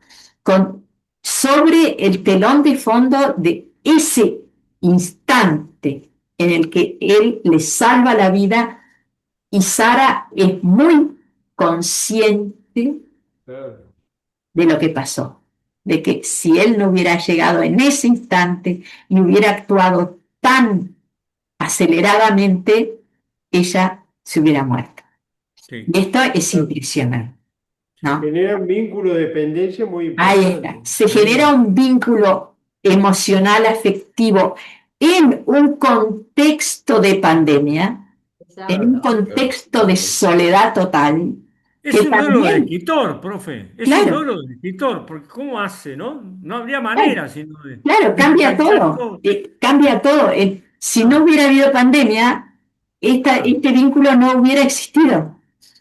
sobre el telón de fondo de ese instante en el que él le salva la vida y Sara es muy consciente Claro. de lo que pasó, de que si él no hubiera llegado en ese instante y hubiera actuado tan aceleradamente, ella se hubiera muerto. Sí, Y esto es impresionante, ¿no? Genera un vínculo de dependencia muy Ahí está. importante. Se genera un vínculo emocional, afectivo, en un contexto de pandemia, en un Exacto. contexto de soledad total, es que un duelo de también, escritor, profe. Es un claro, duelo de escritor, porque ¿cómo hace, no? No habría claro, manera sino claro, de cambia enganchar todo, todo. cambia todo. Si no Claro, hubiera habido pandemia, claro, este vínculo no hubiera existido.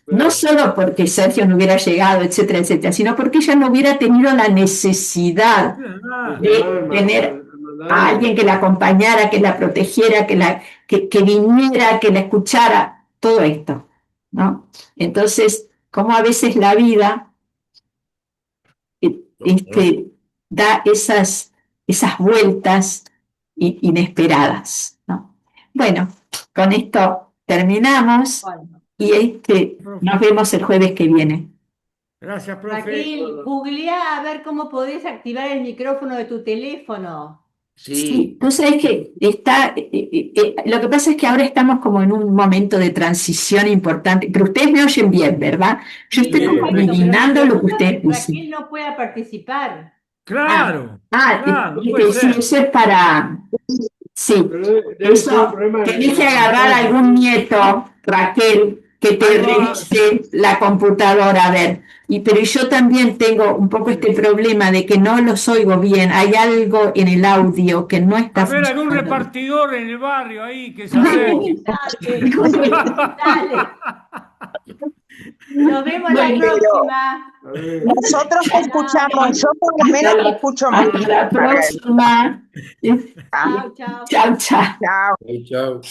No Claro. solo porque Sergio no hubiera llegado, etcétera, etcétera, sino porque ella no hubiera tenido la necesidad De claro. llamar de tener al mandar a alguien que la acompañara, que la protegiera, que viniera, que la escuchara, todo esto, ¿no? Entonces, como a veces la vida ¿no? da esas vueltas inesperadas, ¿no? Bueno, con esto terminamos Bueno, y nos Profe. vemos el jueves que viene. Gracias, profe. Raquel, googlea a ver cómo podés activar el micrófono de tu teléfono. Sí, Sí, tú sabes que lo que pasa es que ahora estamos como en un momento de transición importante, pero ustedes me oyen bien, ¿verdad? Yo Sí, estoy Sí, como perfecto, pero me adivinando lo que preocupa ustedes que dicen. Raquel no pueda participar. Ah, Claro, ah, claro, no puede sí, ser. eso es para, sí, pero debe ser un eso, problema tenés en que la agarrar a pantalla. algún nieto, Raquel, que te Algo, revise la computadora, a ver. Pero yo también tengo un poco este problema de que no los oigo bien. Hay algo en el audio que no está a ver, algún funcionando bien. repartidor en el barrio ahí que se acerque. Dale, dale. Nos vemos Bueno, la Pero próxima. A ver, nosotros te Chao, escuchamos, yo por lo menos te escucho muy hasta bien, la Raquel. próxima. Ah, chao, chao. Chao, chao. chao. chao.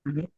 A ver.